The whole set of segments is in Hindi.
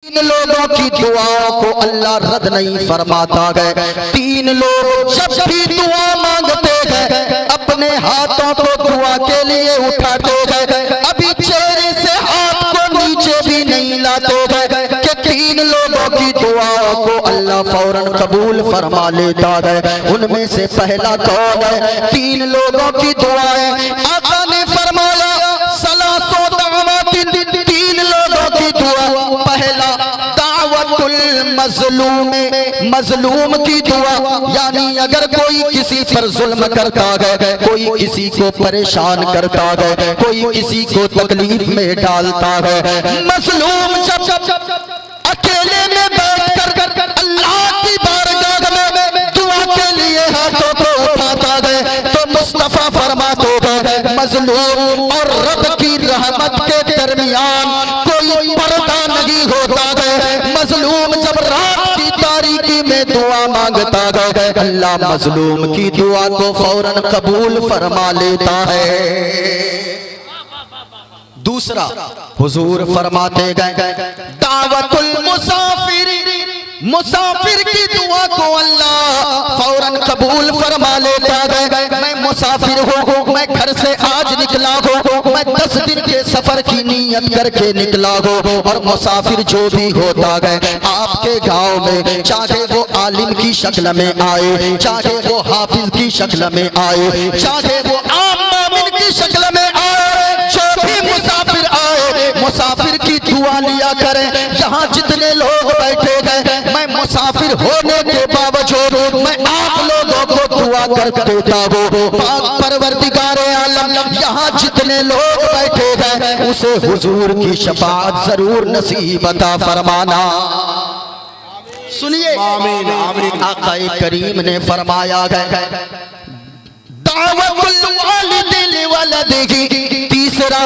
तीन लोगों की दुआओं को अल्लाह रद्द नहीं फरमाता गए। तीन लोग जब भी दुआ मांगते गए अपने हाथों को दुआ के लिए उठाते गए, अभी चेहरे से हाथ को नीचे भी नहीं लाते गए कि तीन लोगों की दुआओं को अल्लाह फौरन कबूल फरमा लेता है। उनमें से पहला कौन है? तीन लोगों की दुआएं आका ने फरमाया सलासो दावतिन, तीन लोगों की दुआ। पहला दावतुल मजलूम, मजलूम की दुआ, यानी अगर कोई किसी पर जुल्म करता है, कोई किसी को परेशान करता है, कोई किसी को तकलीफ में डालता है, मजलूम जब अकेले में बैठकर अल्लाह की बारगाह में दुआ के लिए हाथों को उठाता है तो मुस्तफा फरमाते हैं मजलूम और रब की रहमत के दरमियान कोई पर्दा नहीं होता है। मजलूम जब रात की तारीकी में दुआ मांगता है अल्लाह मजलूम की दुआ को फौरन कबूल फरमा लेता है। दूसरा हुजूर फरमाते गए दावतुल मुसाफिर, मुसाफिर की दुआ को अल्लाह फौरन कबूल फरमा लेता है। मैं मुसाफिर हूँ, मैं घर से आज निकला हूँ, मैं 10 दिन के सफर की नीयत करके निकला हूँ। और मुसाफिर जो भी होता है आपके गांव में, चाहे वो आलिम की शक्ल में आए, चाहे वो हाफिज की शक्ल में आए, चाहे वो आम मोमिन की शक्ल में आए, जो भी मुसाफिर आए मुसाफिर की दुआ लिया करें। यहाँ जितने लोग बैठे हैं मैं मुसाफिर होने के बावजूद मैं आप लोगों को दुआ कर देता हूँ। पाक परवरदिगारे आलम यहाँ जितने लोग बैठे हैं उसे हुजूर की शफाअत जरूर नसीब अता फरमाना। सुनिए आक़ाए करीम ने फरमाया है दावतुल वालिदिल वलदिही, तीसरा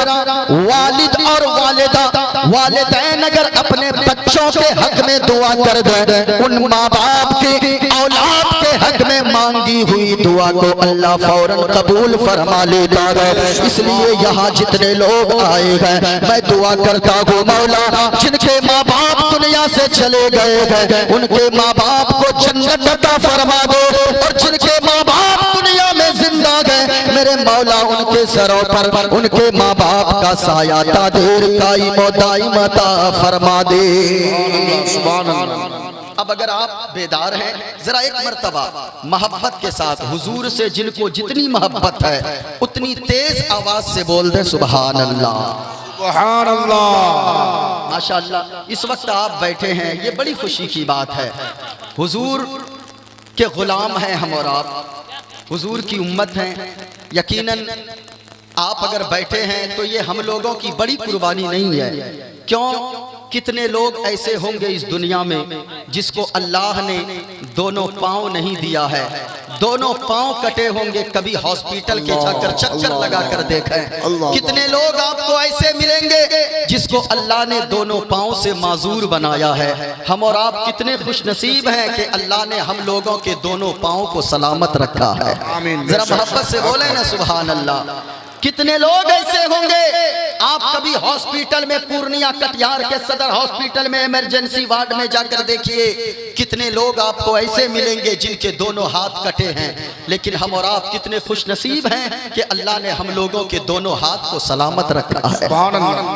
वालिद और वालिदा, वालिदैन अगर अपने बच्चों के हक में दुआ कर दे, उन माँ बाप की औलाद के हक में मांगी हुई दुआ को अल्लाह फौरन कबूल फरमा लेता है। इसलिए यहाँ जितने लोग आए हैं मैं दुआ करता हूँ मौला जिनके माँ बाप दुनिया से चले गए हैं उनके माँ बाप को जन्नत अता फरमा दो, और जिनके माँ बाप दुनिया में जिंदा गए मेरे मौला उनके सरों पर उनके माँ बाप का साया तादेर कायम दाइम अता फरमा दे। अब अगर आप बेदार हैं जरा एक मर्तबा मोहब्बत के साथ हुजूर से जिनको जितनी मोहब्बत है उतनी तेज आवाज से बोल दे सुभान अल्लाह, सुभान अल्लाह, माशाअल्लाह। इस वक्त आप बैठे हैं ये बड़ी खुशी की बात है। हुजूर के गुलाम हैं हम और आप, हुजूर की उम्मत हैं। यकीनन आप अगर बैठे हैं तो ये हम लोगों की बड़ी कुर्बानी नहीं है। क्यों? कितने लोग ऐसे होंगे इस दुनिया में जिसको अल्लाह ने दोनों पांव नहीं दिया है, दोनों पांव कटे होंगे, कभी हॉस्पिटल के जाकर चक्कर लगा कर देखें। कितने लोग आपको ऐसे मिलेंगे जिसको अल्लाह ने दोनों पांव से माजूर बनाया है। हम और आप कितने खुश नसीब हैं कि अल्लाह ने हम लोगों के दोनों पांव को सलामत रखा है। जरा मोहब्बत से बोले ना सुभान अल्लाह। कितने लोग ऐसे होंगे आप कभी हॉस्पिटल में, पूर्णिया कटिहार के सदर हॉस्पिटल में इमरजेंसी वार्ड में जाकर देखिए, कितने लोग आपको ऐसे मिलेंगे जिनके दोनों हाथ कटे हैं। लेकिन हम और आप कितने खुश नसीब हैं कि अल्लाह ने हम लोगों के दोनों हाथ को सलामत रखा है।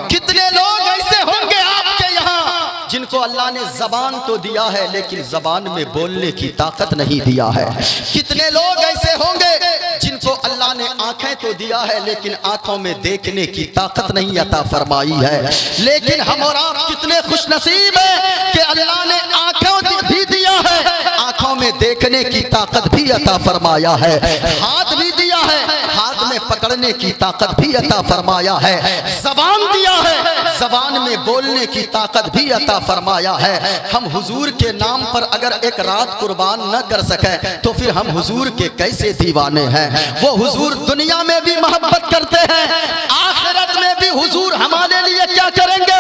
कितने लोग ऐसे होंगे आपके यहाँ जिनको अल्लाह ने जबान तो दिया है लेकिन जबान में बोलने की ताकत नहीं दिया है। कितने लोग ऐसे होंगे जिनको अल्लाह ने आंखें तो दिया है लेकिन आंखों में देखने की ताकत नहीं अता फरमाई है। लेकिन हम और आप कितने खुश नसीब हैं कि अल्लाह ने आंखों भी दिया है, आंखों में देखने की ताकत भी अता फरमाया है, हाथ भी दिया है, हाथ में पकड़ने की ताकत भी अता फरमाया है, जबान दिया है, जबान में बोलने की ताकत भी अता फरमाया है। हम हुजूर के नाम पर अगर एक रात कुर्बान न कर सके तो फिर हम हुजूर के कैसे दीवाने हैं। वो हुजूर दुनिया में भी मोहब्बत करते हैं, आखिरत में भी हुजूर हमारे लिए क्या करेंगे?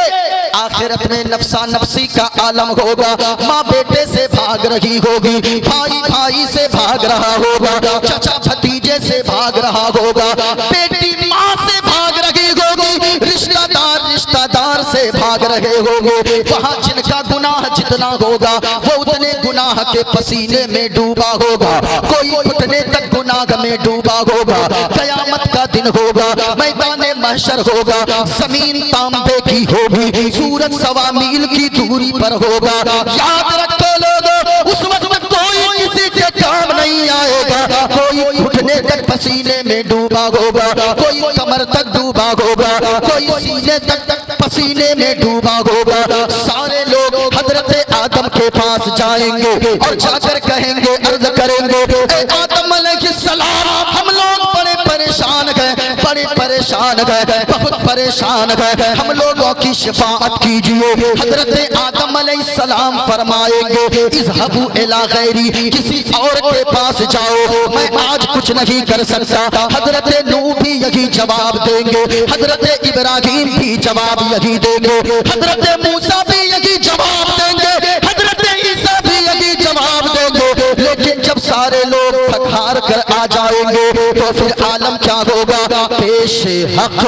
आखिरत में नफसा नफसी का आलम होगा, माँ बेटे से भाग रही होगी, भाई भाई से भाग रहा होगा, चचा भतीजे से भाग रहा होगा, बेटी माँ से भाग रही होगी, रिश्तेदार से भाग रहे होंगे, वहाँ जिनका गुनाह जितना होगा वो उतने गुनाह के पसीने में डूबा होगा, कोई घुटने तक गुनाह में डूबा होगा। कयामत का दिन होगा, मैदाने महशर होगा, जमीन तांबे की होगी, सूरज 1.25 मील की दूरी पर होगा। याद रखो लोगों, उस वक्त कोई किसी के काम नहीं आएगा, कोई घुटने तक पसीने में डूबा होगा, कोई कमर तक डूबा होगा, कोई सीने तक पसीने में डूबा होगा। सारे लोग हजरत आदम के पास जाएंगे और जाकर कहेंगे, अर्ज करेंगे, ए आदम अलैहिस्सलाम, हम लोग बड़े परेशान गए, बड़े परेशान गए, बहुत परेशान गए, हम लोगों की शफाअत कीजिए। हजरत आदम अलैहिस्सलाम फरमाएंगे, इज़हबू इला गैरी, किसी और के पास जाओ, मैं आज कुछ नहीं कर सकता। हजरत नूह भी यही जवाब देंगे, हजरत इब्राहिम भी जवाब यही देंगे, हजरत मूसा भी यही जवाब देंगे, हजरत ईसा भी यही जवाब देंगे। लेकिन जब सारे लोग थक हार कर आ जाएंगे तो फिर आलम क्या होगा? पेश हक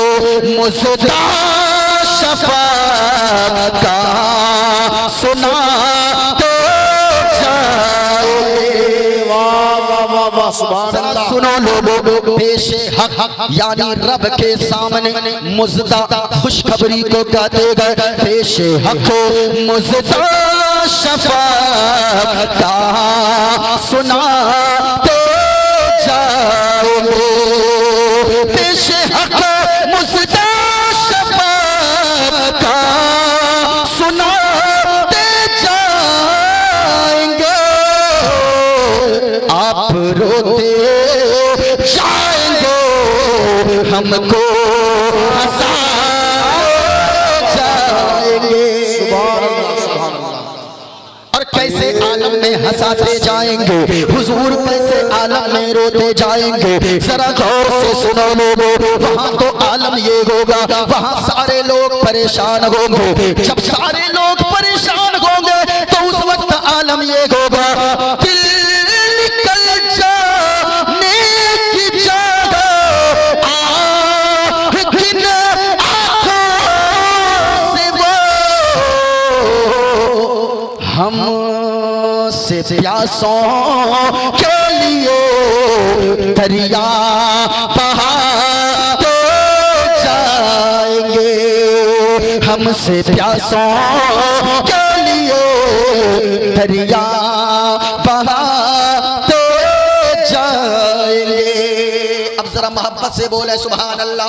मुझदा शफाअत का सुना तो सुनो लोगों, पेश हक यानी रब के सामने मुज़दा खुशखबरी को कहते गए, पेश हक मुज़दा शफाअत का सुना तो जाओगे, पेश हक मुज़दा शफाअत का सुना आप रोते जाएंगे, हमको हंसा जाएंगे। और कैसे आलम में हंसाते जाएंगे, हुजूर कैसे आलम में रोते जाएंगे। जरा गौर से सुनो लोगों, वहाँ तो आलम ये होगा, वहाँ सारे लोग परेशान होंगे। जब सारे लोग परेशान होंगे तो उस वक्त आलम ये होगा, हमसे प्यासों के लिए दरिया बहा तो जाएंगे, हमसे प्यासों के लिए दरिया बहा तो जाएंगे। अब जरा मोहब्बत से बोले सुभान अल्लाह।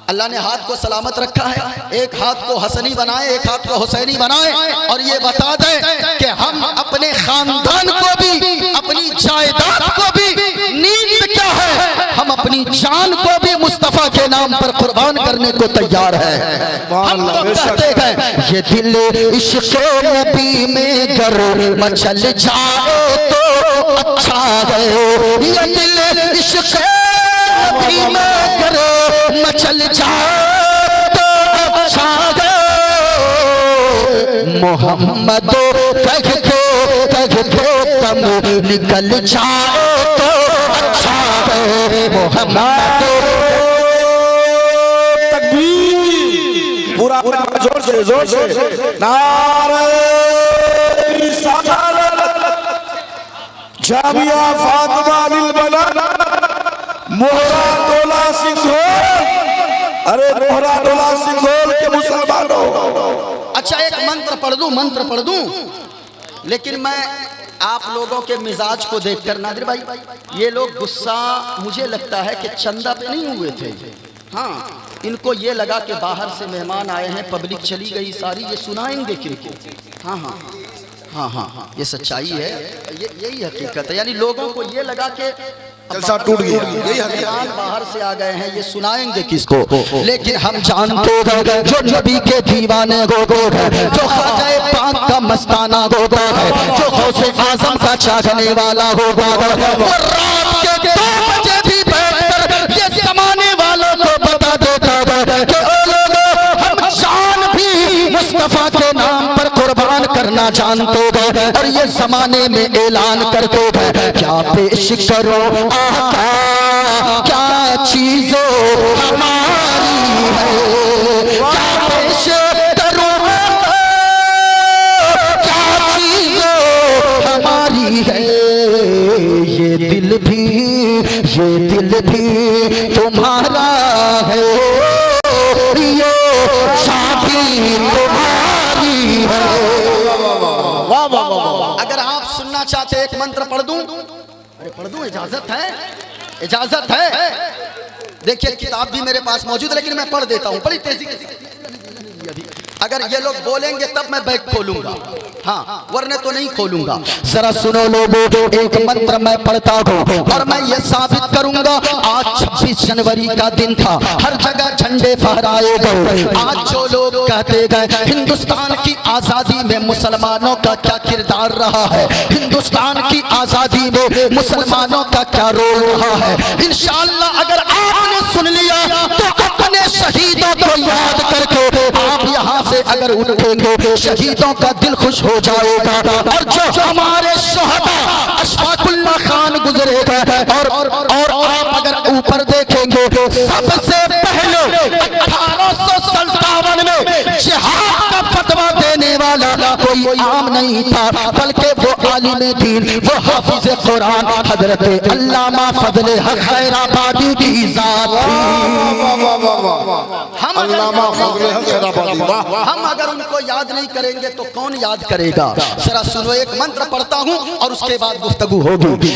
अल्लाह ने हाथ को सलामत रखा है, एक हाथ को हसनी बनाए, एक हाथ को हुसैनी बनाए, और ये बता दें कि हम अपने खानदान को भी, अपनी जायदाद को भी, नींद क्या है, हम अपनी जान को भी मुस्तफा के नाम पर कुर्बान करने को तैयार है। हम तो कहते हैं ये दिल इश्क़ नबी में गर मचल जाए तो अच्छा है, ये दिल इश्क़ नबी में गर मचल जाए तो अच्छा है, मोहम्मद कहते कम निकल जाए तो अच्छा है, मोहम्मद तकबीर, पूरा जोर से नारे रिसालत, जामिया फातिमा लिल बनाना, मोहरा डोला सिंघोल, अरे मोहरा डोला सिंघोल के मुसलमानों। अच्छा एक मंत्र पढ़ दूं, लेकिन मैं आप लोगों के मिजाज को देखकर नादिर भाई, ये लोग गुस्सा मुझे लगता है कि चंदा पे नहीं हुए थे। हाँ, इनको ये लगा कि बाहर से मेहमान आए हैं, पब्लिक चली गई सारी, ये सुनाएंगे किनको। हाँ हाँ हाँ हाँ हाँ, ये सच्चाई है, यही हकीकत है। यानी लोगों को ये लगा कि जलसा टूट गया, यही हकीकत, बाहर से आ गए हैं, ये सुनाएंगे किसको। लेकिन हम जानते हैं जो नबी के दीवाने गोगो है, जो ख्वाजा पाक का मस्ताना गोगो है, जो गौसे आजम का चाहने वाला होगा, वो रात के 2 बजे भी बैठकर ये जमाने वालों को बता देता है कि ओ लोगों, हम जान भी मुस्तफा के नाम पर कुर्बान करना जानते हैं, और ये जमाने में ऐलान करते हैं क्या पेश करो आका, क्या चीजों हमारी है, क्या पेश करूं क्या चीजों हमारी है, ये दिल भी तुम्हारा है, ये शादी तुम्हारी है। अगर आप सुनना चाहते एक मंत्र पढ़ दूं? अरे पढ़ दूं, इजाजत है? इजाजत है? देखिए किताब भी मेरे पास मौजूद है, लेकिन मैं पढ़ देता हूं बड़ी तेजी के साथ। अगर ये लोग बोलेंगे तब मैं बैग खोलूंगा, हाँ वरने तो नहीं खोलूंगा। जरा सुनो लोगों, एक मंत्र मैं पढ़ता हूँ और मैं ये साबित करूंगा। आज 26 जनवरी का दिन था, हर जगह झंडे फहराए गए। आज जो लोग कहते गए हिंदुस्तान की आजादी में मुसलमानों का क्या किरदार रहा है, हिंदुस्तान की आजादी में मुसलमानों का क्या रोल रहा है, इंशाअल्लाह अगर आपने सुन लिया तो अपने शहीदों को याद करके आप यहाँ से अगर उठेंगे शहीदों का दिल खुश हो जाएगा। और जो हमारे शोहदा अशफाकुल्लाह खान गुजरेगा और आप अगर ऊपर देखेंगे सबसे पहले 1857 में जिहाद का फतवा देने वाला कोई आम नहीं था, बल्कि वो आलिम दीन, वो हाफिज कुरान हजरत अल्लामा फजले हक खैराबादी की जात थी। हम अगर उनको याद नहीं करेंगे तो कौन याद करेगा? जरा सुनो, एक मंत्र पढ़ता हूँ और उसके बाद गुफ्तगू होगी।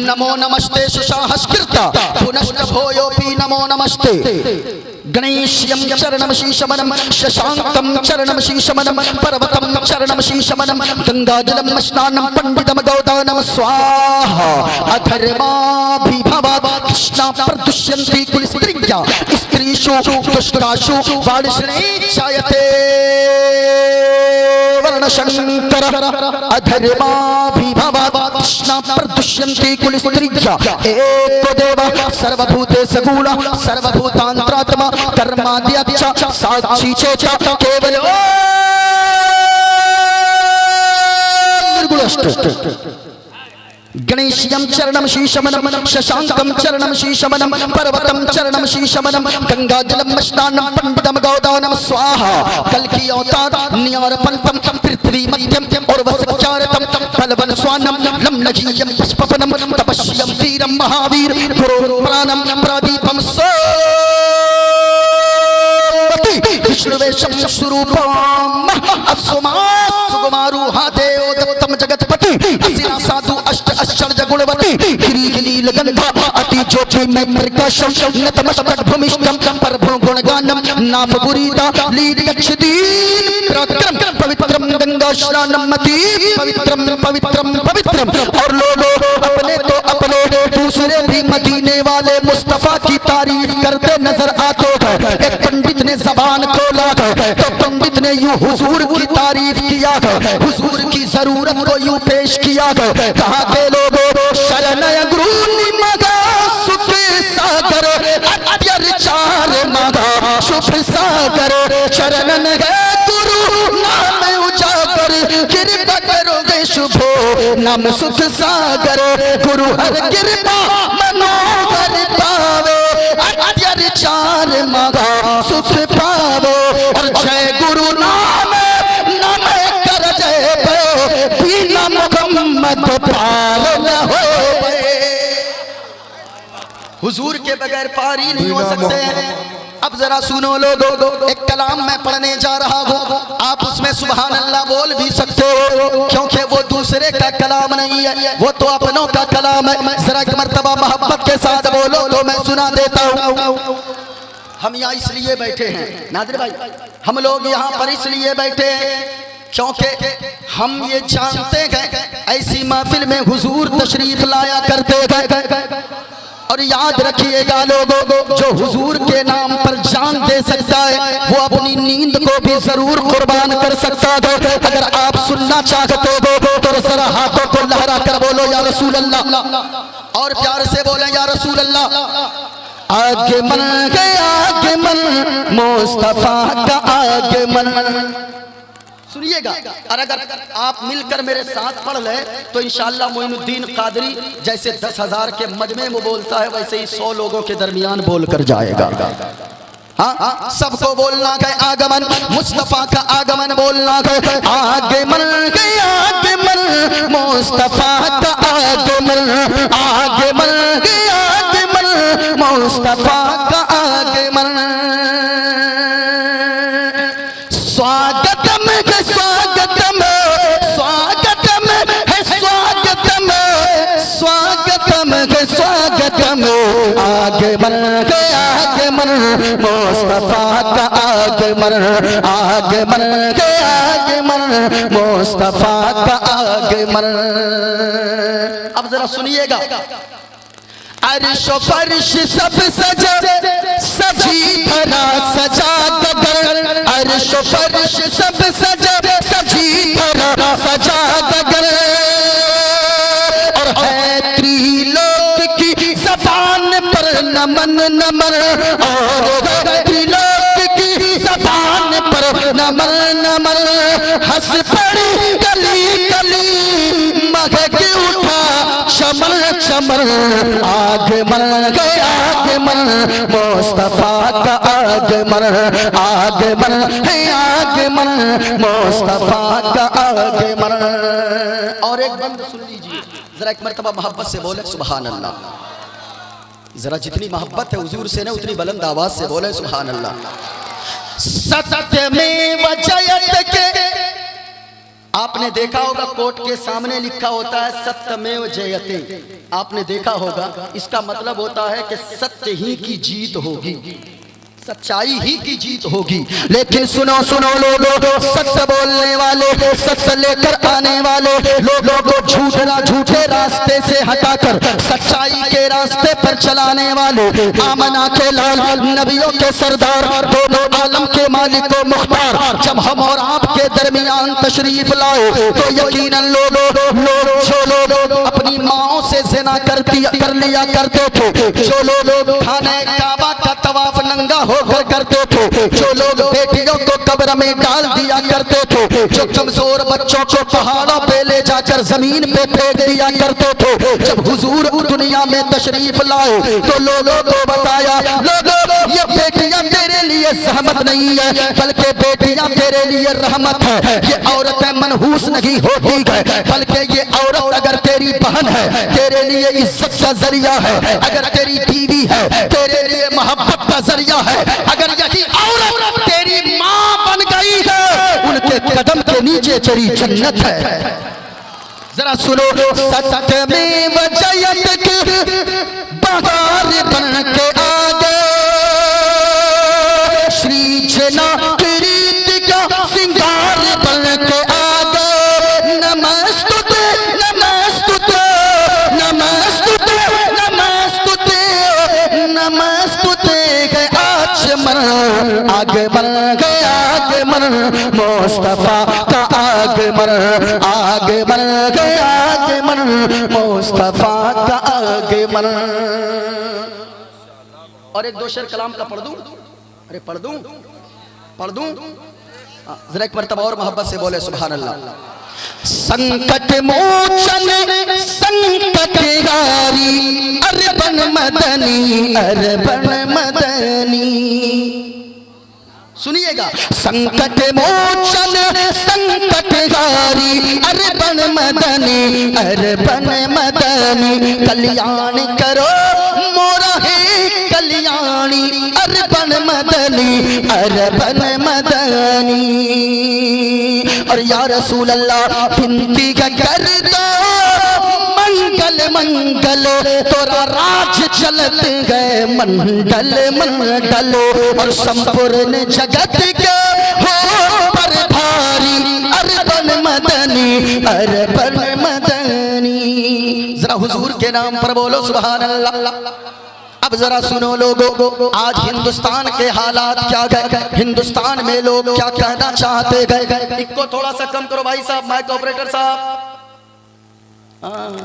नमो नमस्ते सुशाहस्कृता पुनश्च भूयोऽपि नमो नमस्ते गणेश्यं चरणं शीशमनं शशांकं चरणं शीशमनं पर्वतं चरणं शीशमनं गंगाजलं स्नानं पंडितं गौदानं स्वाहा अधर्माभिभवात् कृष्णा प्रदुष्यन्ति कुलस्त्रिया स्त्रीषु दुष्टाषु वाणिश्रेच्छायते वर्णशंकर अधर्माभिभवात् कृष्णा प्रदुष्यन्ति कुलस्त्रिया एको देव सर्वभूतेषु गूढः सर्वभूतान्तरात्मा कर्माद्यच्च साक्षी चेत केवल गणेश्यं चरणं शीशमनं शशांकं चरणं शीशमनं पर्वतं चरणं शीशमनं गंगाजलं स्नानं पंडितं गौदानं स्वाहा कल की अवतार न्यार पंतम पृथ्वी मध्यम और वसचारतम फलवन स्वानम लम नजीयम पुष्पवनम तपस्यम वीरम महावीर गुरु प्राणम प्रदीपम सो विष्णुवेशं स्वरूपम अस्मा सुकुमारूहा देव दत्तम जगतपति असिना साधु अष्ट अक्षर गुणवती गिरी गिलील गंधा अति ज्योति में प्रकाशम नतमस्तक भूमिष्ठम परभो गुणगानम नाम पुरीता लील यक्षदीन प्रक्रम पवित्रम गंगा स्नानम मति पवित्रम पवित्रम पवित्रम। और लोगों अपने तो अपने दूसरे भी मदीने वाले मुस्तफा की तारीफ करते नजर आते हैं। एक पंडित ने जबान खोला तो पंडित ने यूं हुजूर की तारीफ किया, हुजूर की जरूरत को यूं पेश किया। कहा के लोगों शरणय गुरु मगा सुख सागर अत्याचार मगा सुख सागर शरणन है गुरु नाम उजागर कृपा करोगे शुभो नाम सुख सागर गुरु हर कृपा मनोहर पावे अत्याचार मगा सुख पावे और जय गुरु नाम नाम कर जय बिना मोहम्मद पार न हो। हुजूर के बगैर पार ही नहीं हो सकते हैं। अब जरा सुनो लोगों, एक कलाम मैं पढ़ने जा रहा हूँ, आप उसमें सुभान अल्लाह बोल भी सकते हो, क्योंकि वो दूसरे का कलाम नहीं है, वो तो अपनों का कलाम है। जरा एक मर्तबा मोहब्बत के साथ बोलो तो मैं सुना देता हूँ। हम यहाँ इसलिए बैठे हैं नादिर भाई, हम लोग यहाँ पर इसलिए बैठे हैं क्योंकि हम ये जानते हैं ऐसी महफिल में हुजूर तशरीफ लाया करते हैं। और याद रखिएगा लोगों, जो हुजूर के नाम पर जान दे सकता है वो अपनी नींद को भी जरूर कुर्बान कर सकता है। अगर आप सुनना चाहते हो तो जरा हाथों को लहरा कर बोलो या रसूल अल्लाह, और प्यार से बोले या रसूल अल्लाह। आगमन मुस्तफा का आगमन, सुनिएगा। और अगर आप मिलकर मेरे साथ पढ़ ले तो इंशाअल्लाह मोइनुद्दीन कादरी जैसे 10,000 के मजमे में बोलता है वैसे ही 100 लोगों के दरमियान बोल कर जाएगा। हाँ, सबको बोलना है आगमन मुस्तफा का, आगमन बोलना है आगमन के आगमन मुस्तफा का, आगमन आगमन के आगमन मुस्तफा का आगमन। स्वागतम है स्वागतम, स्वागतम है स्वागतम, स्वागतम है स्वागतम, आगमन है आगमन मुस्तफा का, आगमन आगमन के आगमन मुस्तफा का आगमन। अब जरा सुनिएगा। अर्श फर्श सब सजा सजी धरा सजा गगन, अर्श फर्श सब सजा सजी धरा सजा गगन। और है त्रिलोक की ज़बान पर नमन नमन, और है त्रिलोक की ज़बान पर नमन नमन। हंस पड़ी गली गली महक उठा चमन चमन, आगमन गया आगमन मुस्तफा का, आगमन आगमन है आगमन मुस्तफा का आगमन। और एक बंद सुन लीजिए जरा, एक मर्तबा मोहब्बत से बोले सुभान अल्लाह। जरा जितनी मोहब्बत है हुजूर से ना उतनी बुलंद आवाज से बोले सुभान अल्लाह। सत्यमेव जयते के आपने देखा होगा कोर्ट के सामने लिखा होता है सत्यमेव जयते, आपने देखा होगा। इसका मतलब होता है कि सत्य ही की जीत होगी, सच्चाई ही की जीत होगी। लेकिन सुनो सुनो लोगों, सत्य बोलने वाले, सत्य लेकर आने वाले लोगों को झूठे रास्ते से हटाकर सच्चाई के रास्ते पर चलाने वाले, आमना के लाल नबियों के सरदार दोनों आलम के मालिक व मुख्तार जब हम और आपके दरमियान तशरीफ लाए तो यकीनन लोग जो लोग अपनी माओं से ज़िना कर लिया करते थे, जो लोग खाने काबा का तवाफ नंगा होकर करते थे, जो लोग बेटियों को कब्र में डाल दिया करते थे, जो कमजोर बच्चों को पहाड़ों पे ले जाकर जमीन पे फेंक दिया करते थे, जब हुजूर दुनिया में तशरीफ लाए तो लोगों को बताया, लोगों ये बेटियां तेरे लिए सहमत नहीं है बल्कि बेटियां तेरे लिए रहमत है। ये औरतें मनहूस नहीं होती है बल्कि ये औरत अगर तेरी बहन है तेरे लिए इज्जत का जरिया है, अगर तेरी बीवी है तेरे लिए मोहब्बत का जरिया है, अगर यही औरत तेरी माँ बन गई है उनके कदम के नीचे तेरी जन्नत है। जरा सुनो, सत्यमेव जयते के बहार बन के आगे श्री जना प्रीति का सिंगार बन के आगे। नमस्तुते नमस्तुते नमस्तुते नमस्तुते नमस्तुते गए आचमन, आगमन गए आगमन मुस्तफा का, आगमन आगमन गए आगमन मुस्तफा का आगमन। और एक दो शेर कलाम का पढ़ दूं, अरे पढ़ दूं जरा एक मर्तबा और मोहब्बत से बोले सुभान अल्लाह। संकट मोचन संकट हारी अरबन मदनी, अरबन मदनी। सुनिएगा, संकट मोचन संकट हारी अरबन मदनी, अरबन मदनी। कल्याण करो मोरा है कल्याणी, अरबन मदनी, अरबन मदनी। और या रसूल अल्लाह विनती कर दो मंगल मंगल, तोरा राज चलत गए मंडल मंडल। और संपूर्ण जगत के हो पर भारी अरबन मदनी, अरबन मदनी। जरा हुजूर के नाम पर बोलो सुभान अल्लाह। अब जरा सुनो लोगों, आज हिंदुस्तान के हालात क्या गए, हिंदुस्तान में लोग क्या कहना चाहते गए। इनको थोड़ा सा कम करो भाई साहब, माइक ऑपरेटर साहब।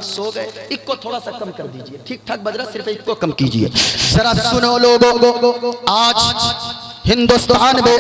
सो गए, इनको थोड़ा सा कम कर दीजिए, ठीक ठाक बज रहा, सिर्फ इनको कम कीजिए। जरा सुनो लोगों, आज हिंदुस्तान में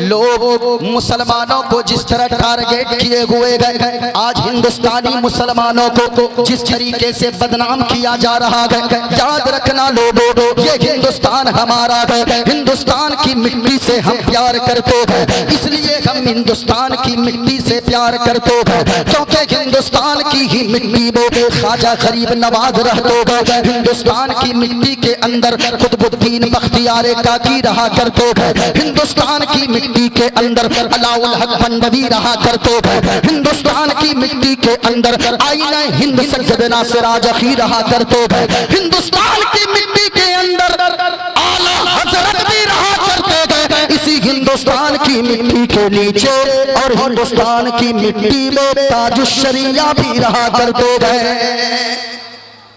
लोग मुसलमानों को जिस तरह टारगेट किए हुए गए, आज हिंदुस्तानी मुसलमानों को जिस तरीके से बदनाम किया जा रहा है, याद रखना लोगों, ये हिंदुस्तान हमारा है। हिंदुस्तान की मिट्टी से हम प्यार करते हैं, इसलिए हम हिंदुस्तान की मिट्टी से प्यार करते हैं, क्योंकि हिंदुस्तान की ही मिट्टी में ख्वाजा गरीब नवाज रहते हैं। हिंदुस्तान की मिट्टी के अंदर कुतुबुद्दीन बख्तियार काकी रहा करते हैं। हिंदुस्तान की मिट्टी के अंदर अलाउल हक बंदवी रहा करते हैं। हिंदुस्तान की मिट्टी के अंदर आईना हिंद सज्जदना सिराज अखी रहा करते हैं। हिंदुस्तान की मिट्टी के अंदर आला हजरत भी रहा करते हैं। इसी हिंदुस्तान की मिट्टी के नीचे और हिंदुस्तान की मिट्टी में ताजुश्शरिया भी रहा करते हैं।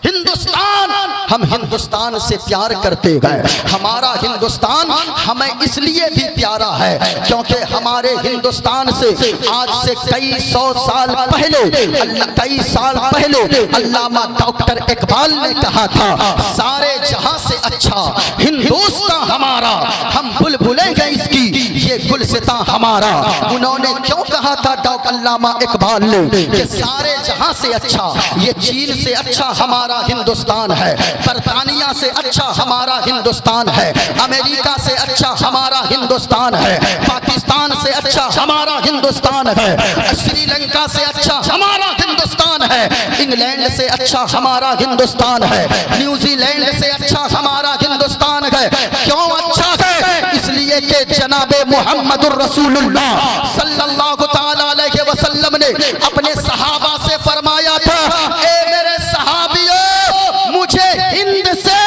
हिंदुस्तान, हम हिंदुस्तान से प्यार करते हैं। हमारा हिंदुस्तान हमें इसलिए भी प्यारा है क्योंकि हमारे हिंदुस्तान से आज से कई सौ साल पहले अल्लामा डॉक्टर इकबाल ने कहा था, सारे जहां से अच्छा हिंदुस्तान हमारा, हम बुलबुलें हैं इसकी, ये गुलसितां हमारा। उन्होंने क्यों कहा था डॉक्टर अल्लामा इकबाल ने कि सारे जहां से अच्छा, ये चीन से अच्छा हमारा हिंदुस्तान है, बरतानिया से अच्छा हमारा हिंदुस्तान है, अमेरिका से अच्छा हमारा हिंदुस्तान है, पाकिस्तान से अच्छा हमारा हिंदुस्तान है, श्रीलंका से अच्छा हमारा हिंदुस्तान है, इंग्लैंड से अच्छा हमारा हिंदुस्तान है, न्यूजीलैंड से अच्छा हमारा हिंदुस्तान है। क्यों अच्छा है? इसलिए कि जनाबे मुहम्मदुर रसूलुल्लाह सल्लल्लाहु तआला अलैहि वसल्लम ने अपने सहाबा से फरमाया था, ए मेरे सहाबियों, मुझे हिंद से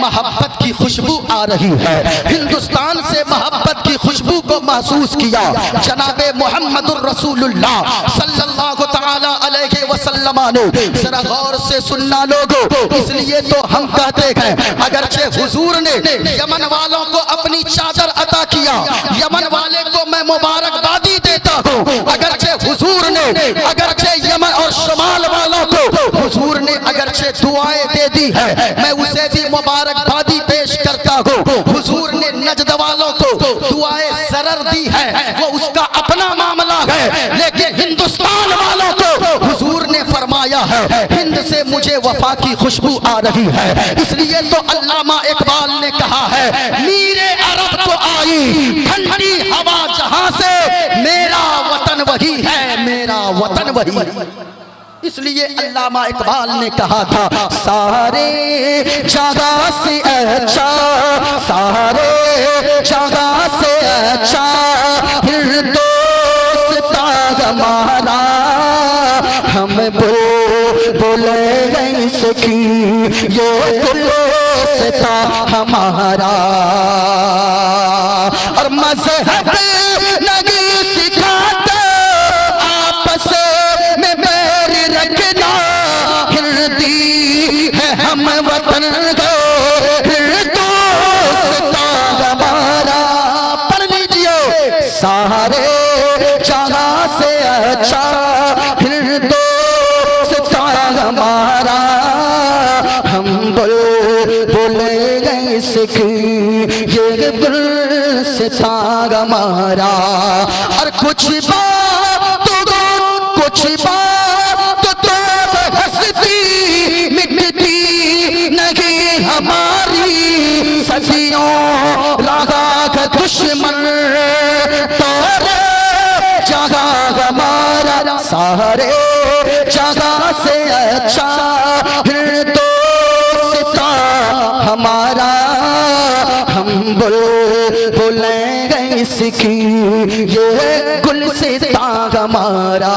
मोहब्बत की खुशबू आ रही है। हिंदुस्तान से मोहब्बत की खुशबू को महसूस किया जनाबे मुहम्मदुर रसूलुल्लाह सल्लल्लाहु तआला अलैहि वसल्लम ने। जरा गौर से सुनना लोगों, इसलिए तो हम कहते हैं, अगरचे हुजूर ने यमन वालों को अपनी चादर अता किया, यमन वाले को मैं मुबारकबादी देता हूँ। अगरचे हुजूर ने, अगरचे यमन और शुमाल वालों को हुजूर ने अगरचे दुआएं दे दी है, मैं उसे भी मुबारकबादी पेश करता हूँ। हुजूर ने नजद वालों को दुआएं ज़रर दी है, वो उसका अपना मामला है, लेकिन हिंदुस्तान वालों को हुजूर ने फरमाया है, हिंद से मुझे वफा की खुशबू आ रही है। इसलिए तो अल्लामा इकबाल ने कहा है, मीरे अरब को आई ठंडी हवा जहां से, मेरा वतन वही है, मेरा वतन वही। इसलिए अल्लामा इकबाल ने कहा था, सारे जगह से अच्छा, सारे जगह से अच्छा हिंदुस्तान हमारा, हम बोले गई सकी ये हिंदुस्तान हमारा। और मज़हब नहीं सिखाता आपस में बैर रखना, हिंदी है हम वतन को हिंदुस्तान हमारा। पढ़ लीजिए, सारे जहां से अच्छा हिंदुस्तान हमारा, हम बोले गए इसकी ये गुलसितां हमारा। और कुछ बात तो हंसती मिटती नहीं हमारी, सदियों लगा के दुश्मन तोरे जगह हमारा, सारे जगह से अच्छा हिंदुस्तान हमारा, हम बोलेंगे इसकी ये गुलसितां हमारा।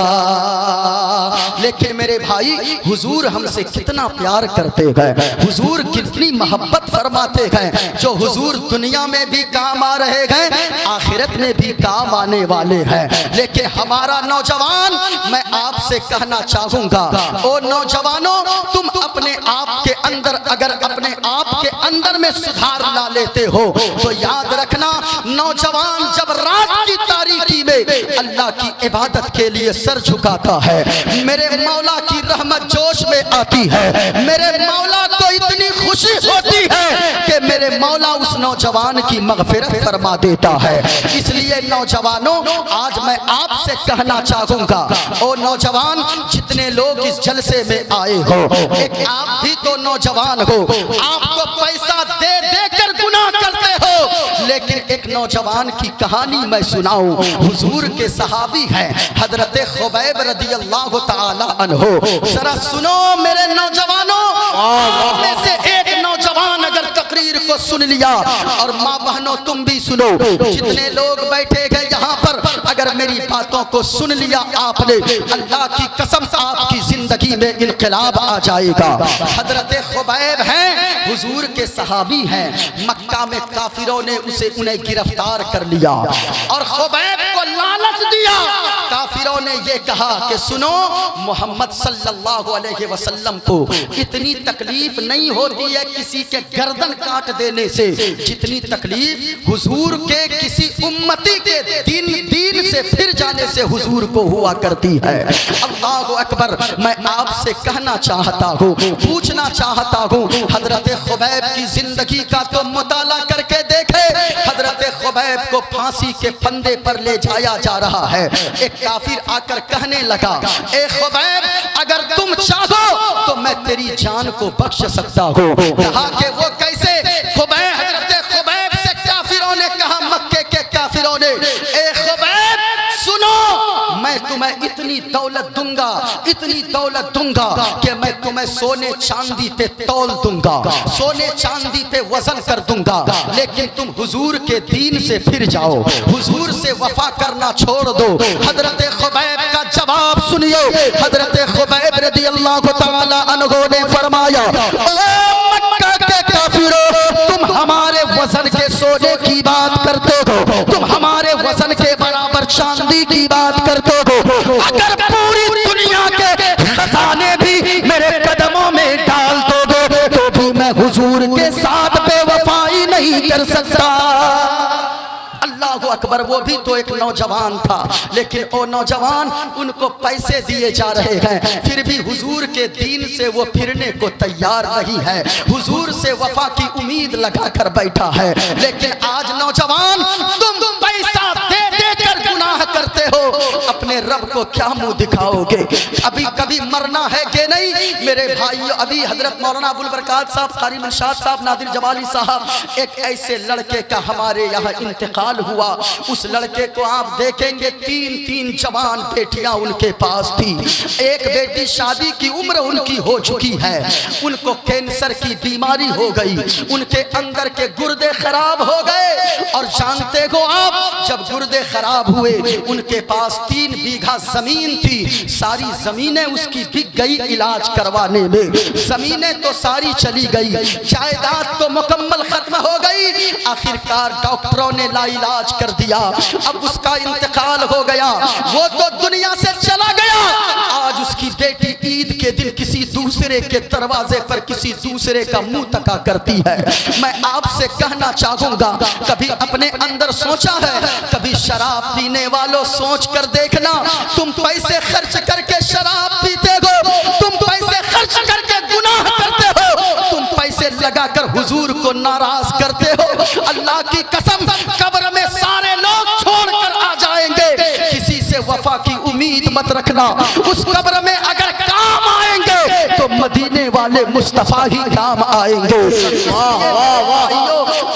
लेकिन मेरे भाई, हुजूर हमसे कितना प्यार करते हैं, हुजूर कितनी मोहब्बत फरमाते हैं। जो हुजूर दुनिया में भी काम आ रहे हैं, आखिरत में भी काम आने वाले हैं। लेकिन हमारा नौजवान, मैं आपसे कहना चाहूंगा, ओ नौजवानों, तुम अपने आप के अंदर, अगर अपने आप के अंदर में सुधार ला लेते हो तो याद रखना, नौजवान जब रात की तारीकी में अल्लाह की इबादत के लिए सर झुकाता है, मेरे मौला की रहमत जोश में आती है, मेरे मौला को इतनी खुशी होती है कि मेरे मेरे मौला उस नौजवान की मगफिरत फरमा देता है। इसलिए नौजवानों, आज मैं आपसे कहना चाहूंगा, ओ नौजवान जितने लोग इस जलसे में आए हो, एक आप भी तो नौजवान हो, आप तो पैसा दे देकर गुनाह करते हो, लेकिन एक नौजवान की कहानी मैं सुनाऊं। हुजूर के सहाबी हैं हजरत खुबैब रदियल्लाहु ताला अन्हो। जरा सुनो मेरे नौजवानों, आप में से एक नौजवान अगर तकरीर को सुन लिया, और माँ बहनों तुम भी सुनो, जितने लोग बैठे गए यहाँ पर, अगर मेरी बातों को सुन लिया आपने, अल्लाह की कसम आपकी जिंदगी में इनकलाब आ जाएगा। हजरत खुबैब हैं, हुजूर के सहाबी हैं, मक्का में काफिरों ने उन्हें गिरफ्तार कर लिया और खुबैब को लालच दिया। काफिरों ने ये कहा कि सुनो, मोहम्मद सल्लल्लाहु अलैहि वसल्लम को इतनी तकलीफ नहीं होती है किसी के गर्दन काट देने से, जितनी तकलीफ हुजूर के किसी उम्मती के दीन से फिर जाने से हुजूर को हुआ करती है। अल्लाहु अकबर। मैं आपसे कहना चाहता हूँ, पूछना चाहता हूँ, हजरत खुबैब की जिंदगी का तो मुताला करके देखे। हजरत खुबैब को फांसी के फंदे पर ले जाया जा रहा है। एक काफिर आकर कहने लगा, ए खुबैब, अगर तुम चाहो तो मैं तेरी जान को बख्श सकता हूँ। कहा कि वो कैसे? खुबैब, हजरत खुबैब से काफिरों ने कहा, मक्के के काफिरों ने, ए खुबैब सुनो, मैं तुम्हें इतनी दौलत दूंगा, इतनी दौलत दूंगा कि मैं तुम्हें सोने चांदी पे तौल दूंगा, सोने चांदी पे वजन कर दूंगा, लेकिन तुम हुजूर के दीन से फिर जाओ, हुजूर से वफा करना छोड़ दो। हजरत खुबैब का जवाब सुनिए। हजरत खुबैब रदियल्लाहु ताला अन्हु ने फरमाया, ओ मक्का के काफिरों, तुम हमारे वजन के सोने की बात करते हो, तुम हमारे वजन के बराबर चांदी की बात करते हो, अगर पूरी दुनिया के खजाने भी मेरे कदमों में डाल दोगे तो भी मैं हुजूर के साथ बेवफाई नहीं कर सकता। अल्लाहु अकबर। वो भी तो एक नौजवान था, लेकिन वो नौजवान, उनको पैसे दिए जा रहे हैं, फिर भी हुजूर के दीन से वो फिरने को तैयार नहीं है, हुजूर से वफा की उम्मीद लगा कर बैठा है। लेकिन आज नौजवान, तुम पैसा दे देकर गुनाह करते हो, अपने रब को क्या मुंह दिखाओगे? अभी कभी मरना है कि नहीं मेरे भाइयों? अभी हजरत मौलाना अबुल बरकात साहब, कारी मुनशाद साहब, नादिर जमाली साहब, एक ऐसे लड़के का हमारे यहाँ इंतकाल हुआ। उस लड़के को आप देखेंगे, तीन जवान बेटियां उनके पास थी। एक बेटी शादी की उम्र उनकी हो चुकी है, उनको कैंसर की बीमारी हो गई, उनके अंदर के गुर्दे खराब हो गए। और जानते हो आप, जब गुर्दे खराब हुए, उनके पास 3 बीघा जमीन थी, सारी जमीनें उसकी बिक गई इलाज करवाने में, जमीनें तो सारी चली गई, जायदाद तो मुकम्मल खत्म हो गई। आखिरकार डॉक्टरों ने लाइलाज कर दिया, अब उसका इंतकाल हो गया, वो तो दुनिया से चला गया। आज उसकी बेटी ईद के दिन किसी दूसरे के दरवाजे पर किसी दूसरे का मुंह तका करती है। मैं आपसे कहना चाहूंगा, कभी अपने अंदर सोचा है? कभी शराब पीने वालों सोच कर देखना, तुम पैसे खर्च करके शराब पीते हो, तुम पैसे खर्च करके गुनाह करते हो, तुम पैसे लगाकर हुजूर को नाराज करते हो। अल्लाह की कसम, कब्र में सारे लोग छोड़कर आ जाएंगे, किसी से वफा की उम्मीद मत रखना। उस कब्र में अगर काम आएंगे तो मदीने वाले मुस्तफा ही काम आएंगे।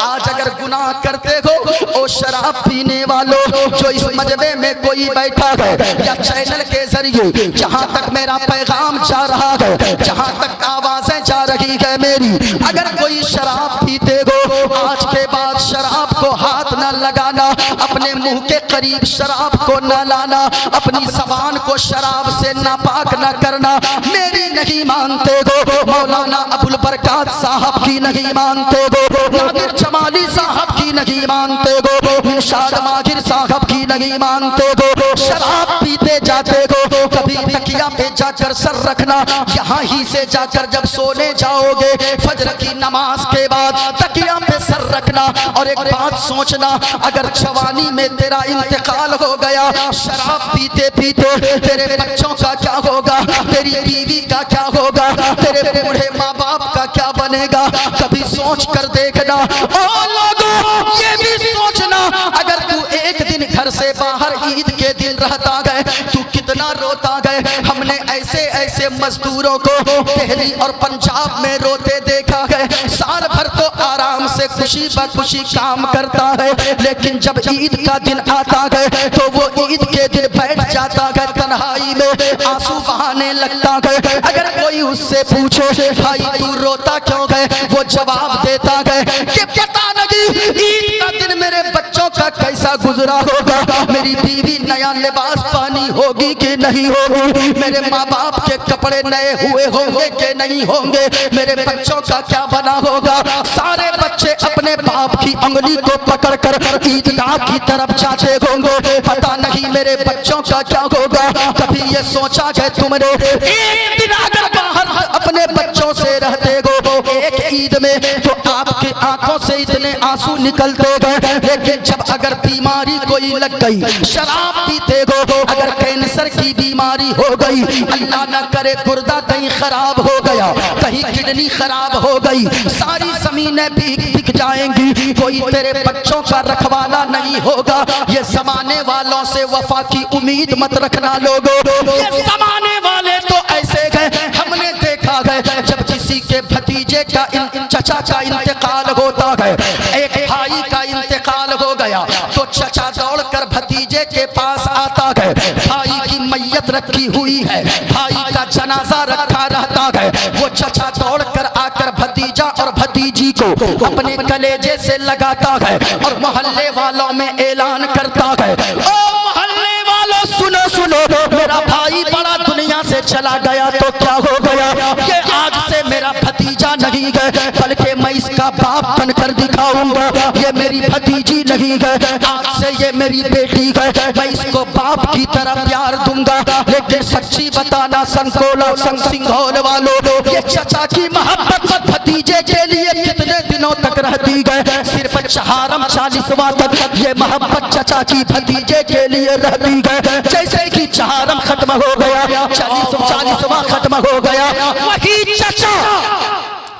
आज अगर गुनाह करते हो, ओ शराब पीने वालों, जो इस मजबे में कोई बैठा है या चैनल के जरिए जहां तक मेरा पैगाम जा रहा है, जहां तक आवाजें जा रही है मेरी, अगर कोई शराब पीते हो, आज के बाद शराब को हाथ न लगाना, अपने मुंह के करीब शराब को न लाना, अपनी जबान को शराब से नापाक न करना। मेरी नहीं मानते हो, मौलाना अबुल बरकात साहब की नहीं मानते हो, नादिर जमाली साहब की नहीं मानते गो, निशाद माहिर साहब की नहीं मानते गो, शराब पीते जाते गो, कभी तकिया पे जाकर सर रखना, यहाँ ही से जाकर जब सोने जाओगे फजर की नमाज के बाद तकिया पे सर रखना। और एक बात सोचना, अगर जवानी में तेरा इंतकाल हो गया शराब पीते पीते, तेरे बच्चों का क्या होगा, तेरी बीवी का क्या होगा, तेरे बूढ़े माँ बाप का क्या बनेगा? कभी सोच कर देखना। और लोगों ये भी सोचना, अगर तू एक दिन घर से बाहर ईद के दिन रहता गए तू कितना रोता गए। हमने ऐसे ऐसे मजदूरों को दिल्ली और पंजाब में रोते देखा है। साल भर तो आराम से खुशी बखुशी काम करता है, लेकिन जब ईद का दिन आता है तो वो ईद के दिन बैठ जाता है तन्हाई में, आंसू बहाने लगता है। अगर कोई उससे पूछे भाई तू रोता क्यों है, वो जवाब देता है कि पता नहीं ईद का दिन मेरे बच्चों का कैसा गुजरा होगा, मेरी बीवी नया लिबास पहनी होगी कि नहीं होगी, मेरे माँ बाप के कपड़े नए हुए होंगे कि नहीं होंगे, मेरे बच्चों का क्या बना होगा। सारे बच्चे अपने बाप की उंगली को पकड़कर ईदगाह की तरफ जाते होंगे, पता नहीं मेरे बच्चों का क्या होगा। कभी ये सोचा है तुमने एक दिन अगर बाहर अपने बच्चों से रहते हो एक ईद में तो आपकी आंखों से इतने आंसू निकलते गए, लेकिन जब अगर बीमारी कोई लग गई, शराब पीते हो, अगर कैंसर की बीमारी हो गई, अल्लाह न करे गुर्दा कहीं खराब हो गया, कहीं किडनी खराब हो गई, सारी जमीनें बिक जाएंगी, कोई तेरे बच्चों का रखवाला नहीं होगा। ये जमाने वालों से वफा की उम्मीद मत रखना लोगों, ये जमाने वाले तो ऐसे गए। हमने देखा है जब किसी के भतीजे का चचा का इंतकाल होता है, एक भाई का इंतकाल हो गया तो चचा दौड़कर भतीजे के पास आता है, भाई की मैयत रखी हुई है, भाई का जनाजा रखा रहता है, वो चचा दौड़कर आकर भतीजा और भतीजी को अपने कलेजे से लगाता है और मोहल्ले वालों में ऐलान करता है, ओ मोहल्ले वालों सुनो सुनो, मेरा भाई बड़ा दुनिया से चला गया तो क्या हो गया, ये आज से मेरा भतीजा नहीं है बल्कि मैं इसका बाप बनकर दिखाऊंगा, ये मेरी भतीजी नहीं है आज से ये मेरी बेटी है, मैं इसको बाप की तरह प्यार दूंगा। लेकिन सच्ची बताना संकोला सिंघौल वालों, ये चचा की मोहब्बत भतीजे के लिए कितने दिनों तक रहती है, सिर्फ चहारम 40वां तक ये मोहब्बत चचा की भतीजे के लिए रहती है। जैसे कि चहारम खत्म हो गया, 40वां खत्म हो गया, वही चचा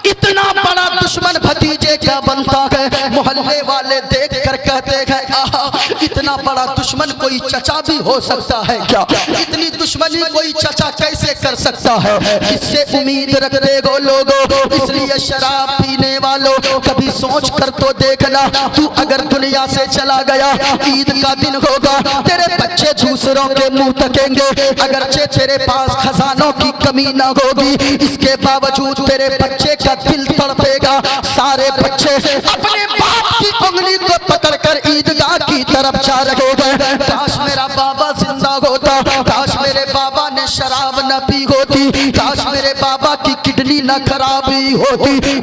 इतना बड़ा दुश्मन भतीजे का बनता है, मोहल्ले वाले देख कर कहते हैं आहा इतना बड़ा दुश्मन कोई चचा भी हो सकता है क्या, इतनी दुश्मनी कोई चचा कैसे कर सकता है। इससे उम्मीद रखते हो लोगों, इसलिए शराब पीने वालों कभी सोच कर तो देखना, तू अगर दुनिया से चला गया ईद का दिन होगा, तेरे बच्चे दूसरों के मुंह तकेंगे, अगरचे तेरे पास खजानों की कमी न होगी, इसके बावजूद तेरे बच्चे का दिल तड़पेगा। सारे बच्चे अपने बाप की उंगली को पकड़कर ईदगाह की तरफ जा रहे हैं, काश मेरा बाबा जिंदा होता, काश मेरे बाबा ने शराब न पी होती, काश मेरे बाबा की किडनी न खराब हुई होती।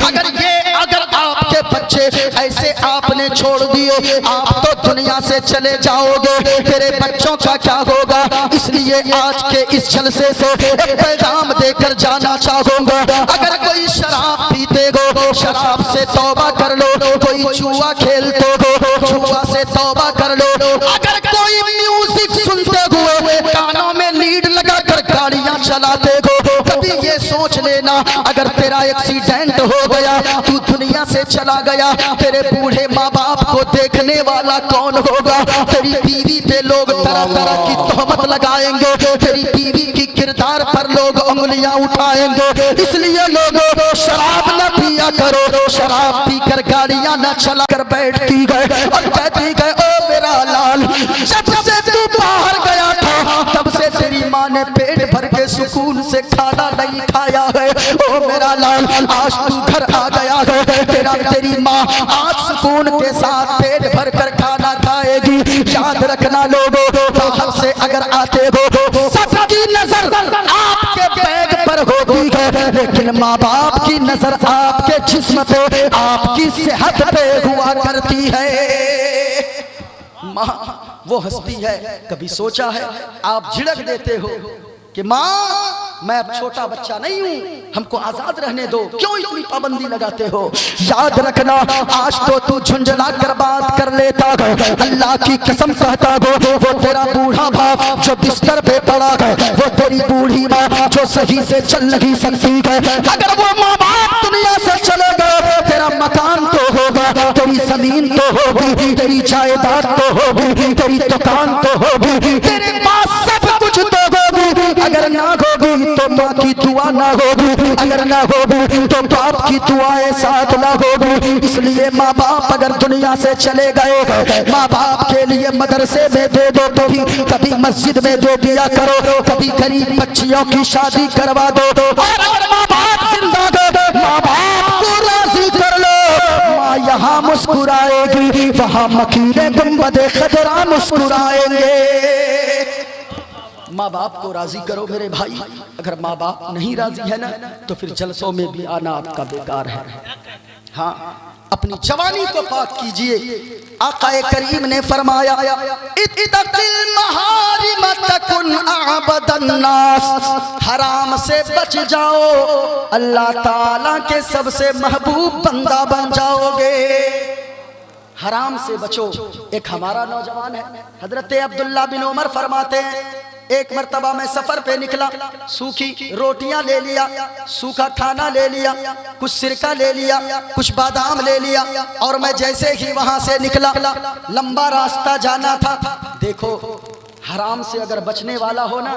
अगर आपके बच्चे ऐसे आपने छोड़ दिए, आप तो दुनिया से चले जाओगे, तेरे बच्चों का क्या होगा। इसलिए आज के इस जलसे से एक पैगाम देकर जाना चाहूंगा, अगर कोई शराब पीते हो शराब से तौबा कर लो, कोई जुआ खेलते हो जुआ से तौबा कर लो, अगर कोई म्यूजिक सुनते हुए कानों में लीड लगाकर गाड़ियां चलाते हो कभी ये सोच लेना, अगर तेरा एक्सीडेंट हो गया तू दुनिया से चला गया, तेरे बूढ़े माँ बाप को देखने वाला कौन होगा। तेरी बीवी पे लोग तरह तरह की तोहमत लगाएंगे, तेरी बीवी की किरदार पर लोग उंगलियां उठाएंगे। इसलिए लोगों शराब न पिया करो, शराब पीकर गाड़ियां न चला कर बैठती गए और कहती गए ओ मेरा लाल, जब से तू बाहर गया था तब से तेरी माँ ने पेट भर के सुकून से खाना नहीं खाया है, ओ मेरा लाल आज तू घर आ गया है, तेरी माँ आज सुकून के साथ पेट भर कर खाना खाएगी। याद रखना लोगों, बाहर से अगर आते हो सबकी नजर आपके बैग पर होती है, लेकिन लेकिन माँ बाप की नजर आपके जिस्म पे, आपकी सेहत पे हुआ करती है। माँ वो हस्ती है, कभी सोचा है आप झिड़क देते हो कि माँ मैं अब छोटा बच्चा नहीं हूँ, हमको आजाद रहने दो, क्यों इतनी पाबंदी लगाते हो? याद रखना आज तो तू झुंझला कर बात कर लेता है, अल्लाह की कसम कहता हो वो तेरा बूढ़ा बाप जो बिस्तर पे पड़ा है, वो तेरी बूढ़ी माँ जो सही से चल नहीं सकती है, अगर वो माँ बाप दुनिया से चले गए तेरा मकान तो होगा, तेरी जमीन तो होगी, तेरी जायदाद तो होगी, तेरी दुकान तो होगी, तेरे पास सब कुछ तो होगी। अगर ना होगी तो माँ की दुआ ना होगी, अगर ना होगी तो बाप की दुआएं साथ ना होगी। इसलिए माँ बाप अगर दुनिया से चले गए, माँ बाप के लिए मदरसे में दे दो, कभी मस्जिद में दे दिया करो, कभी गरीब बच्चियों की शादी करवा दो। और अगर माँ बाप जिंदा हो, माँ बाप को राजी कर लो, माँ यहाँ मुस्कुराएगी, वहाँ मकीने गुंबदे खजरा मुस्कुराएंगे। माँ बाप को राजी करो मेरे भाई, अगर माँ बाप नहीं राजी है ना तो फिर जलसों में भी आना आपका बेकार है। हाँ, अपनी जवानी को पाक कीजिए। आकाए करीम ने फरमाया इत्तक़िल महारिम तकुन अअबदन नास, हराम से बच जाओ अल्लाह ताला के सबसे महबूब बंदा बन जाओगे। हराम से बचो। एक हमारा नौजवान है हजरत अब्दुल्ला बिन उमर फरमाते हैं, एक मर्तबा मैं सफर पे निकला, सूखी रोटियां ले लिया, सूखा खाना ले लिया, कुछ सिरका ले लिया, कुछ बादाम ले लिया, और मैं जैसे ही वहां से निकला, लंबा रास्ता जाना था। देखो हराम से अगर बचने वाला हो ना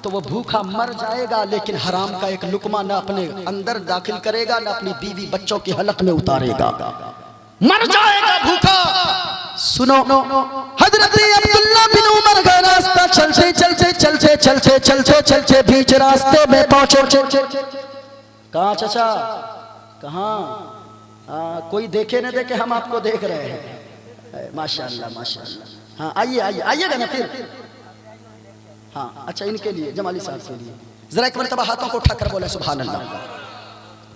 तो वो भूखा मर जाएगा, लेकिन हराम का एक लुकमा ना अपने अंदर दाखिल करेगा ना अपनी बीवी बच्चों की हलक में उतारेगा, मर जाएगा भूखा। सुनो, हजरत अब्दुल्ला बिन उमर का रास्ता चलते चलते चलते चलते चलते चलते बीच रास्ते में पहुंचे। कहाँ चाचा, कहाँ? कोई देखे न देखे हम आपको देख रहे हैं। माशाअल्लाह माशाअल्लाह। हाँ आइए आइए, आइएगा ना फिर। हाँ अच्छा, इनके लिए जमाली साहब के लिए जरा एक मरतबा हाथों को उठाकर बोले सुभान अल्लाह।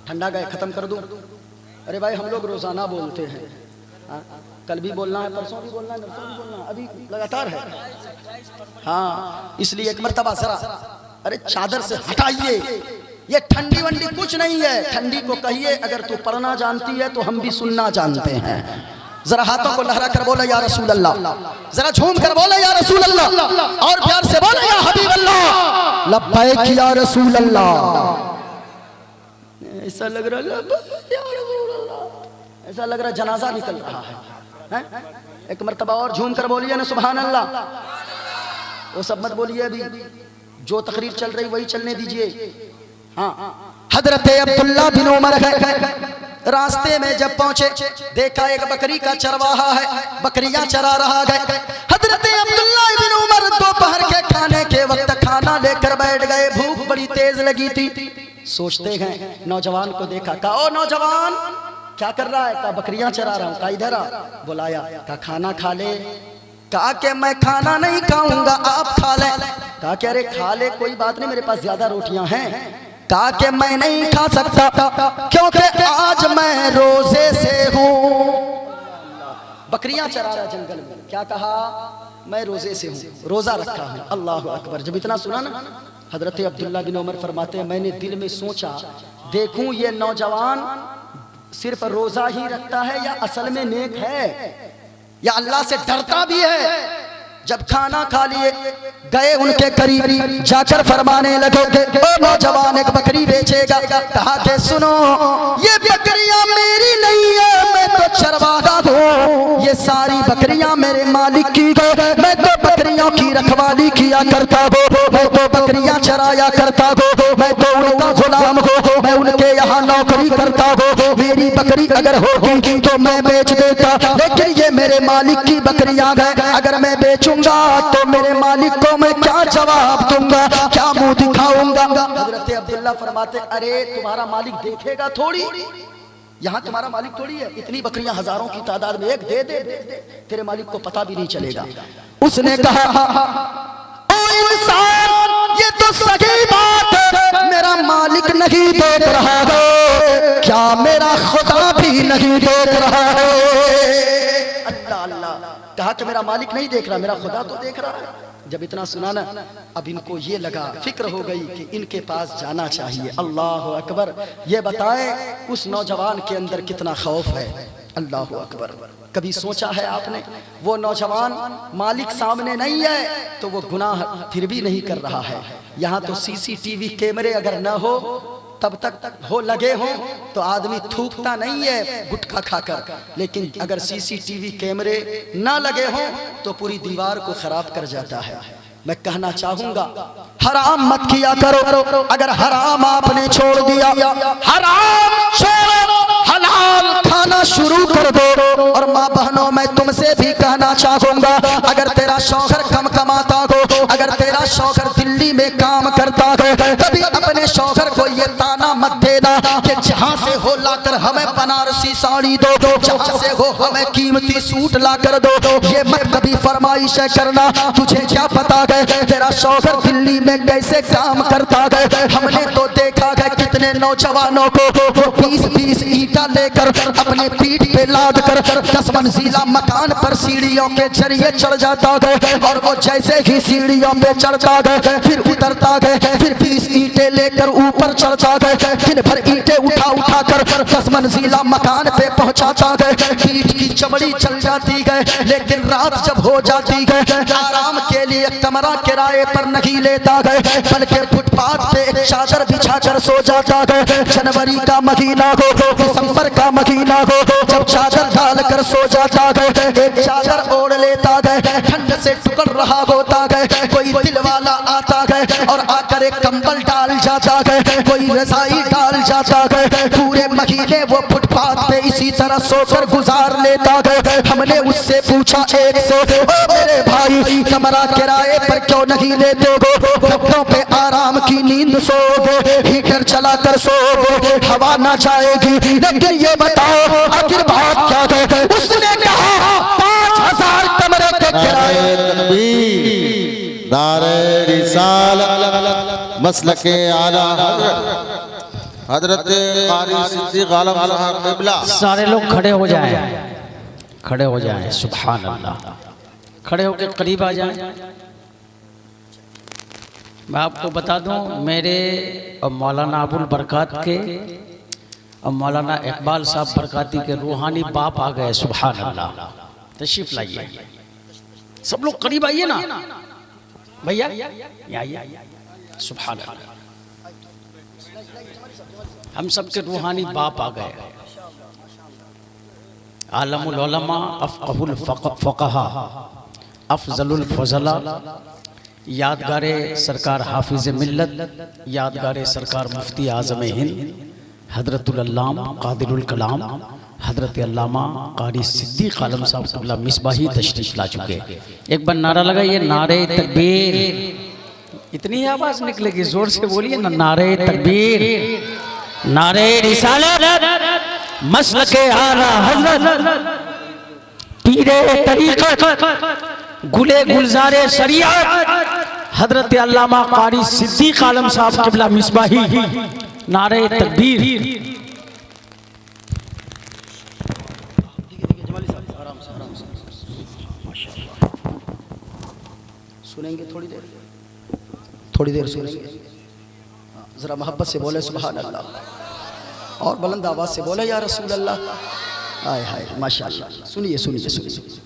ठंडा गए खत्म कर दूं? अरे भाई हम लोग रोजाना बोलते हैं, कल भी बोलना है, परसों भी बोलना है, नरसों भी बोलना है, अभी लगातार है। हाँ इसलिए एक मरतबा जरा अरे चादर से हटाइए, ये ठंडी वंडी कुछ नहीं है, ठंडी को कहिए अगर तू पढ़ना जानती है तो हम भी सुनना जानते हैं। जरा हाथों को लहरा कर बोले या रसूल अल्लाह, जरा झूम कर बोले या रसूल अल्लाह, और प्यार से बोले या हबीब अल्लाह, लब्बैक या रसूल अल्लाह। ऐसा लग रहा या रसूल अल्लाह, ऐसा लग रहा जनाजा निकल रहा है। एक मर्तबा और झूम कर बोलिए ना सुभान अल्लाह। वो सब मत बोलिए, अभी जो तकरीर चल रही वही चलने दीजिए। हाँ हजरत अब्दुल्ला बिन उमर है, रास्ते में जब पहुंचे देखा एक बकरी का चरवाहा है, बकरियां चरा रहा है। हजरत अब्दुल्ला बिन उमर दोपहर के खाने के वक्त खाना लेकर बैठ गए, भूख बड़ी तेज लगी थी। सोचते हैं नौजवान को देखा, कहा ओ नौजवान क्या कर रहा है? कहा बकरियां चरा रहा हूँ। कहा इधर आ। बुलाया, कहा खाना खा ले। कहा कि मैं खाना नहीं खाऊंगा, आप खा ले। कहा कि अरे खा ले कोई बात नहीं, मेरे पास ज्यादा रोटियां हैं। कहा कि मैं नहीं खा सकता क्योंकि आज मैं रोजे से हूँ। बकरियां चरा रहा जंगल में, क्या कहा? मैं रोजे से हूँ, रोजा रखा हूँ। अल्लाह अकबर। जब इतना सुना ना हजरत अब्दुल्ला बिन उमर फरमाते हैं मैंने दिल में सोचा देखूं ये नौजवान सिर्फ रोजा ही रखता है या असल में नेक है या अल्लाह से डरता भी है। जब खाना खा लिए गए उनके करीब जाकर फरमाने लगे ओ नौजवान एक बकरी बेचेगा। कहा कि सुनो ये बकरियां मेरी नहीं है, मैं तो चरवाहा हूँ, ये सारी बकरियां मेरे मालिक की है, मैं तो बकरियों की रखवाली किया करता हूँ, मैं तो बकरियां चराया करता हूँ, मैं तो उनका गुलाम हूँ, मैं उनके यहाँ नौकरी करता हूँ। मेरी बकरी अगर होगी तो मैं बेच देता, लेकिन ये मेरे मालिक की बकरियां हैं, अगर मैं बेचूंगा तो मेरे मालिक को मैं क्या जवाब दूंगा, क्या मुंह दिखाऊंगा। हजरत अब्दुल्ला फरमाते अरे तुम्हारा मालिक देखेगा थोड़ी, यहाँ तुम्हारा मालिक थोड़ी है, इतनी बकरियां हजारों की तादाद में, एक दे दे, तेरे मालिक को पता भी नहीं चलेगा। उसने कहा ओ इंसान ये तो सही बात है, मेरा मालिक नहीं देख रहा है, क्या मेरा खुदा भी नहीं देख रहा है? अल्लाह अल्लाह, कहा कि मेरा मालिक नहीं देख रहा, मेरा खुदा तो देख रहा है। जब इतना सुना ना, अब इनको ये लगा, फिक्र हो गई कि इनके पास जाना चाहिए। अल्लाह अकबर। ये बताए उस नौजवान के अंदर कितना खौफ है। अल्लाह अकबर। कभी सोचा है आपने, वो नौजवान मालिक सामने नहीं है तो वो गुनाह फिर भी नहीं कर रहा है। यहाँ तो सीसीटीवी कैमरे अगर न हो तब तक हो लगे हों तो आदमी थूकता नहीं है गुटखा खाकर, लेकिन अगर सीसीटीवी कैमरे ना लगे हों तो पूरी दीवार को खराब कर जाता है। मैं कहना चाहूंगा, हराम मत किया करो। अगर हराम आपने छोड़ दिया, हराम छोड़ो, हलाल खाना शुरू कर दो। और माँ बहनों, मैं तुमसे भी कहना चाहूंगा, अगर तेरा शौहर कम कमाता हो, अगर तेरा शौहर दिल्ली में काम करता है, कभी अपने शौहर को ये ताना मत देना कि जहाँ से हो लाकर हमें बनारसी साड़ी दो, जहाँ से हो हमें कीमती सूट ला कर दो। ये मत कभी फरमाइश करना। तुझे क्या पता है तेरा शौहर दिल्ली में कैसे काम करता है? हमने तो देखा है कितने नौजवानों को वो 20-20 ईंटा लेकर अपने पीठ पे लाद कर 10 मंजिला मकान पर सीढ़ियों के जरिए चढ़ जाता है। और वो जैसे ही सीढ़ियों पे चढ़ता है फिर उतरता है, फिर 20 ईंटे लेकर ऊपर चढ़ता है, दिन भर ईंटे उठा उठा कर 10 मंजिला मकान पे पहुंचाता है। पीठ की चमड़ी चल जाती है, लेकिन रात जब हो जाती है आराम के लिए कमरा किराए पर नहीं लेता है, बल्कि फुटपाथ पे एक चादर बिछा कर सो जाता है। जनवरी का महीना हो, दिसंबर का महीना हो, जब चादर डाल कर सो जाता है, एक चादर ओढ़ लेता है, ठंड से टुकड़ रहा होता है। कोई दिल वाला आता है और आकर एक कंबल डाल जाता है, कोई रजाई डाल जाता है। पूरे महीने वो फुटपाथ पे इसी तरह सोकर गुजार लेता है। हमने उससे पूछा, एक सो मेरे भाई कमरा किराए पर क्यों नहीं लेते हो? गद्दों पे आराम की नींद सोओगे, हीटर चला कर सोओगे, हवा ना जाएगी। लेकिन ये बताओ आखिर बात क्या है? उसने कहा 5000 कमरे के किराए। नारे रिसालत मसलके आला हजरत क़ारी सिद्दीक़ आलम साहब क़िबला। सारे लोग खड़े हो जाएं, खड़े हो जाएं। सुभान अल्लाह। खड़े होकर करीब आ जाएं। मैं आपको बता दूं, मेरे और मौलाना अबुल बरकत के और मौलाना इकबाल साहब बरकाती के रूहानी बाप आ गए। सुभान अल्लाह। तशरीफ लाइए, सब लोग करीब आइए ना भैया, आइए। सुभान अल्लाह। हम सबके रूहानी बाप आ गए। आलमुल उलमा अफ़क़हुल फ़क़हा अफ़ज़लुल फ़ज़ला, यादगारे सरकार हाफिज़ मिल्लत, यादगारे सरकार मुफ्ती आज़म हिंद हज़रतुल अल्लामा क़ादिरुल कलाम हज़रत अल्लामा क़ारी सिद्दीक़ आलम साहब क़िबला मिसबाही तशरीफ़ ला चुके। एक बार नारा लगाइए, नारे तकबीर। इतनी आवाज़ निकलेगी, ज़ोर से बोलिए ना, नारे तकबीर, नारे रिसालत मसलके आला हज़रत पीरे तरीक़त गुले गुलज़ारे शरीयत हज़रत अल्लामा क़ारी सिद्दीक़ आलम साहब क़िबला मिसबाही। नारे तकबीर। सुनेंगे थोड़ी देर सुनेंगे। जरा मोहब्बत से बोले सुभान अल्लाह, और बुलंद आवाज से बोले या रसूल अल्लाह। हाय हाय माशाअल्लाह। सुनिए सुनिए सुनिए।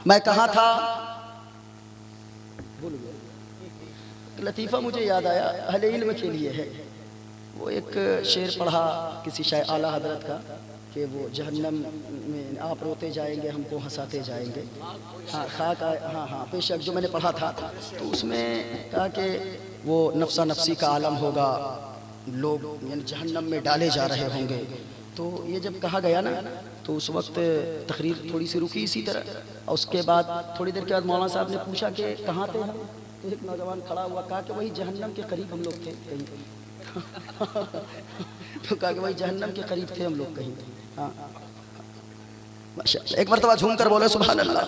मैं कहाँ था, लतीफ़ा मुझे याद आया, अहले इल्म के लिए है। वो एक शेर पढ़ा किसी शायर आला हजरत का कि वो जहन्नम में आप रोते जाएंगे, हमको हंसाते जाएंगे। हाँ खाक, हाँ बेशक जो मैंने पढ़ा था, तो उसमें कहा कि वो नफ्सा नफ्सी का आलम होगा, लोग यानी जहन्नम में डाले जा रहे होंगे। तो ये जब कहा गया ना, तो उस वक्त तकरीर थोड़ी सी रुकी इसी तरह। और उसके बाद थोड़ी देर के बाद मौलाना साहब ने पूछा कि कहाँ थे हम? तो एक नौजवान खड़ा हुआ, कहा कि वही जहन्नम के करीब हम लोग थे कहीं। तो कहा कि वही जहन्नम के करीब थे हम लोग कहीं। हाँ माशाअल्लाह। एक मरतबा झूम कर बोले सुभान अल्लाह।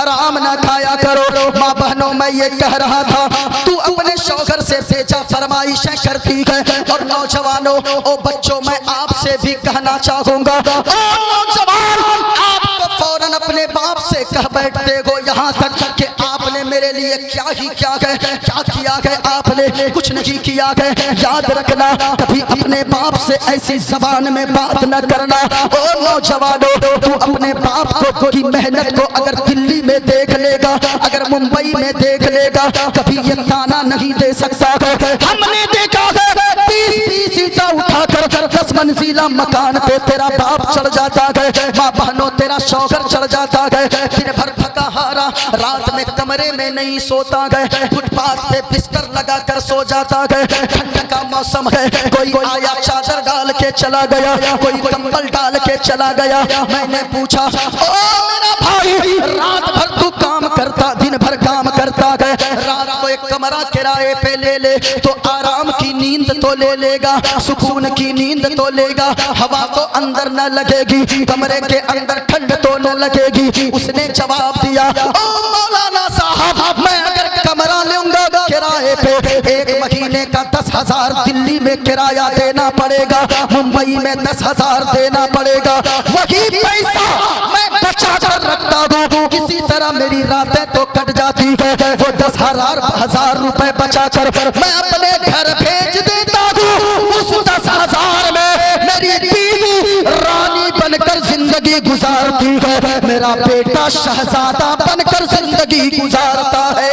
हराम ना खाया करो। माँ बहनों, मैं ये कह रहा था, तू अपने शौहर से बेचा फरमाइशें करती है। और नौजवानों, ओ बच्चों, मैं आपसे भी कहना चाहूंगा, ओ नौजवान, आप फौरन अपने बाप से कह बैठते हो यहाँ तक कि आपने मेरे लिए क्या ही क्या है, क्या किया है, आपने कुछ नहीं किया है। याद रखना, कभी अपने बाप से ऐसी जबान में बात न करना। ओ नौजवानों, तू अपने बाप को की मेहनत को अगर दिल्ली में देख लेगा, अगर मुंबई में देख लेगा, कभी ये ताना नहीं दे सकता है। हमने देखा है 20-20 ईंटा उठाकर 10 मंजिला मकान पे तेरा बाप चढ़ जाता है। माँ बहनों, तेरा शौहर चढ़ जाता है, दिन भर थका हारा, रात में कमरे में नहीं सोता है, फुटपाथ पे बिस्तर लगा कर सो जाता है। ठंड का मौसम है, कोई आया चादर डाल के चला गया, कोई कंबल डाल के चला गया। मैंने पूछा, ओ मेरा भाई, रात भर तू काम करता, दिन भर काम करता है, रात को एक कमरा किराए पे ले ले तो आराम की नींद तो ले लेगा, सुकून की नींद तो लेगा, हवा तो अंदर न लगेगी, कमरे के अंदर ठंड तो न लगेगी। उसने जवाब दिया, ओ मौलाना साहब, मैं अगर कमरा लूंगा किराए पे 1 महीने का 10,000 दिल्ली में किराया देना पड़ेगा, मुंबई में 10,000 देना पड़ेगा। वही पैसा मैं बचा कर रखता हूँ, किसी तरह मेरी रातें तो कट जाती है, वो 10,000 रुपए बचा कर मैं अपने घर भेज देता हूँ। उस 10,000 में मेरी बीवी रानी बनकर जिंदगी गुजारती है, मेरा बेटा शहजादा बनकर जिंदगी गुजारता है।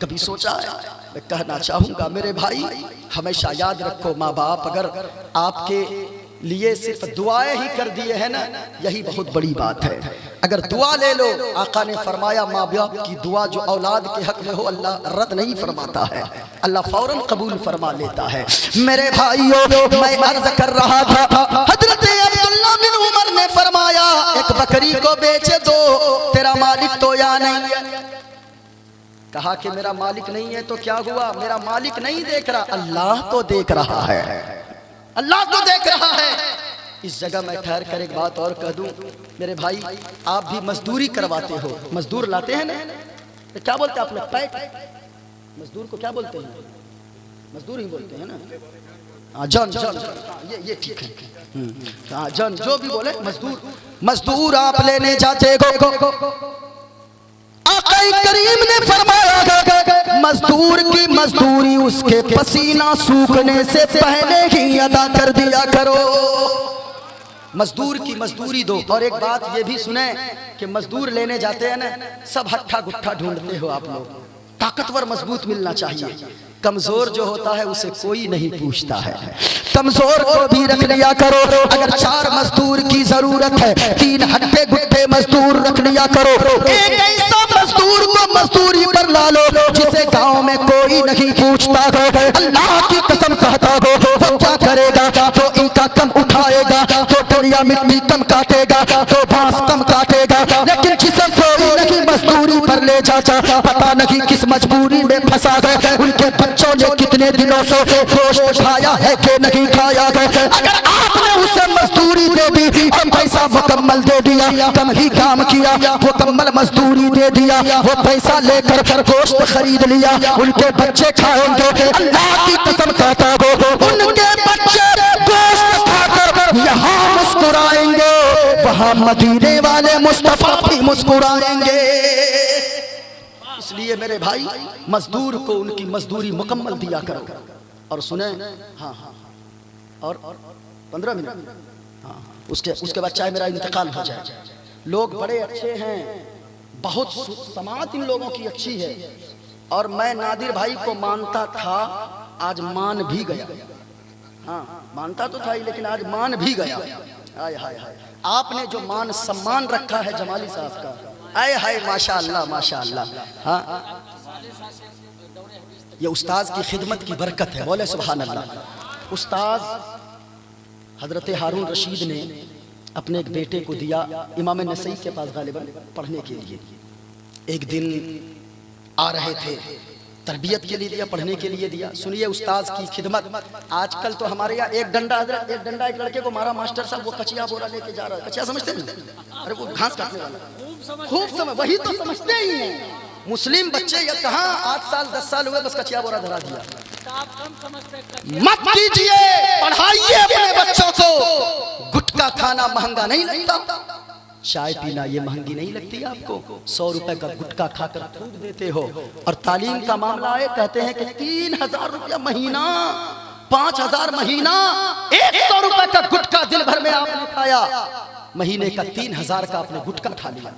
कभी सोचा है? मैं कहना चाहूंगा मेरे भाई, हमेशा याद रखो, माँ बाप अगर आपके लिए सिर्फ दुआएं ही कर दिए हैं ना, यही बहुत बड़ी बात है। अगर दुआ ले लो, आका ने फरमाया माँ बाप की दुआ जो औलाद के हक में हो, अल्लाह रद्द नहीं फरमाता है, अल्लाह फौरन कबूल फरमा लेता है। मेरे भाइयों, मैं अर्ज कर रहा था, हजरत अब्दुल्लाह बिन उमर ने फरमाया, एक बकरी को बेच दो, तेरा मालिक तो या नहीं है। कहा कि मेरा मालिक नहीं है तो क्या हुआ, मेरा मालिक नहीं देख रहा, अल्लाह तो देख रहा है, अल्लाह तो देख रहा है। इस जगह मैं ठहर कर एक बात और कह दूं, मेरे भाई, आप भी मजदूरी करवाते हो, मजदूर लाते हैं ना, तो क्या बोलते हैं आप लोग? पैक। मजदूर को क्या बोलते हैं? मजदूर ही बोलते हैं ना। हाँ, जन जन, ये ठीक है। हाँ, जन, जो भी बोले, मजदूर। मजदूर आप लेने जाते हो, आका करीम ने फरमाया, मजदूर की मजदूरी उसके पसीना सूखने से पहले ही अदा कर दिया करो। मजदूर की मजदूरी दो। और एक बात ये भी सुने कि मजदूर लेने जाते हैं ना, सब हट्ठा गुट्ठा ढूंढते हो आप लोग, ताकतवर मजबूत मिलना चाहिए, कमजोर जो होता है उसे कोई नहीं पूछता है। कमजोर को भी रख लिया करो। अगर 4 मजदूर की जरूरत है, 3 हट्टे गुट्टे मजदूर रख लिया करो। एक ऐसा मजदूर को मजदूरी पर ला लो जिसे गांव में कोई नहीं पूछता हो। अल्लाह की कसम कहता हो, वो क्या करेगा? तो ईंटा कम उठाएगा, तो टोलिया मिट्टी कम काटेगा, तो बांस कम काटेगा, लेकिन जिसे कोई नहीं मजदूरी पर ले जाता, पता नहीं किस मजबूरी में फंसा है। उनके बच्चों ने कितने दिनों से गोश्त खाया है कि नहीं खाया है। अगर आपने उसे मजदूरी दे दी और पैसा मुकम्मल दे दिया, कम ही काम किया, मुकम्मल मजदूरी दे दिया, वो पैसा लेकर गोश्त खरीद लिया, उनके बच्चे खाएंगे। अल्लाह की कसम कहता हो, उनके बच्चे गोश्त खाकर यहाँ मुस्कुराएंगे, वहाँ मदीने वाले मुस्तफा भी मुस्कुराएंगे। इसलिए मेरे भाई, मजदूर को उनकी मजदूरी मुकम्मल दिया करो। और सुने, हाँ हाँ, और 15 मिनट, हाँ, उसके बाद चाहे मेरा इंतकाल हो जाए। लोग बड़े अच्छे हैं, बहुत समाज इन लोगों की अच्छी है, और मैं नादिर भाई को मानता था, आज मान भी गया। हाँ, मानता तो था ही, लेकिन आज मान भी गया। हाय हाय हाय, आपने जो मान सम्मान रखा है जमाली साहब का, आए हाय, माशाअल्लाह माशाअल्लाह। हाँ, ये उस्ताद की खिदमत की बरकत है, बोले सुभान अल्लाह। उस्ताद हजरत हारून रशीद ने अपने एक बेटे को दिया इमाम नसई के पास गालिबन पढ़ने के लिए। एक दिन आ रहे थे, तरबियत के लिए दिया, पढ़ने के लिए दिया। सुनिए उस्ताद की खिदमत। आजकल तो हमारे यहाँ एक डंडा एक लड़के को मारा मास्टर साहब, वो कचिया बोरा लेके जा रहा है। कचिया समझते हैं? अरे वो घास काटने वाला, खूब समझ, वही तो समझते ही हैं मुस्लिम बच्चे। या कहाँ 8 साल 10 साल हुए बस कचिया बोरा धरा दिया। मत कीजिए, पढ़ाइए अपने बच्चों को। गुटखा खाना महंगा नहीं लगता, चाय पीना ये महंगी नहीं लगती आपको। 100 रुपए का गुटखा खाकर थूक देते हो। और तालीम का मामला है, कहते हैं कि 3000 रुपया महीना, 5000 महीना, 100 रुपए का गुटखा दिन भर में आपने खाया, महीने का 3000 का आपने गुटखा खा लिया।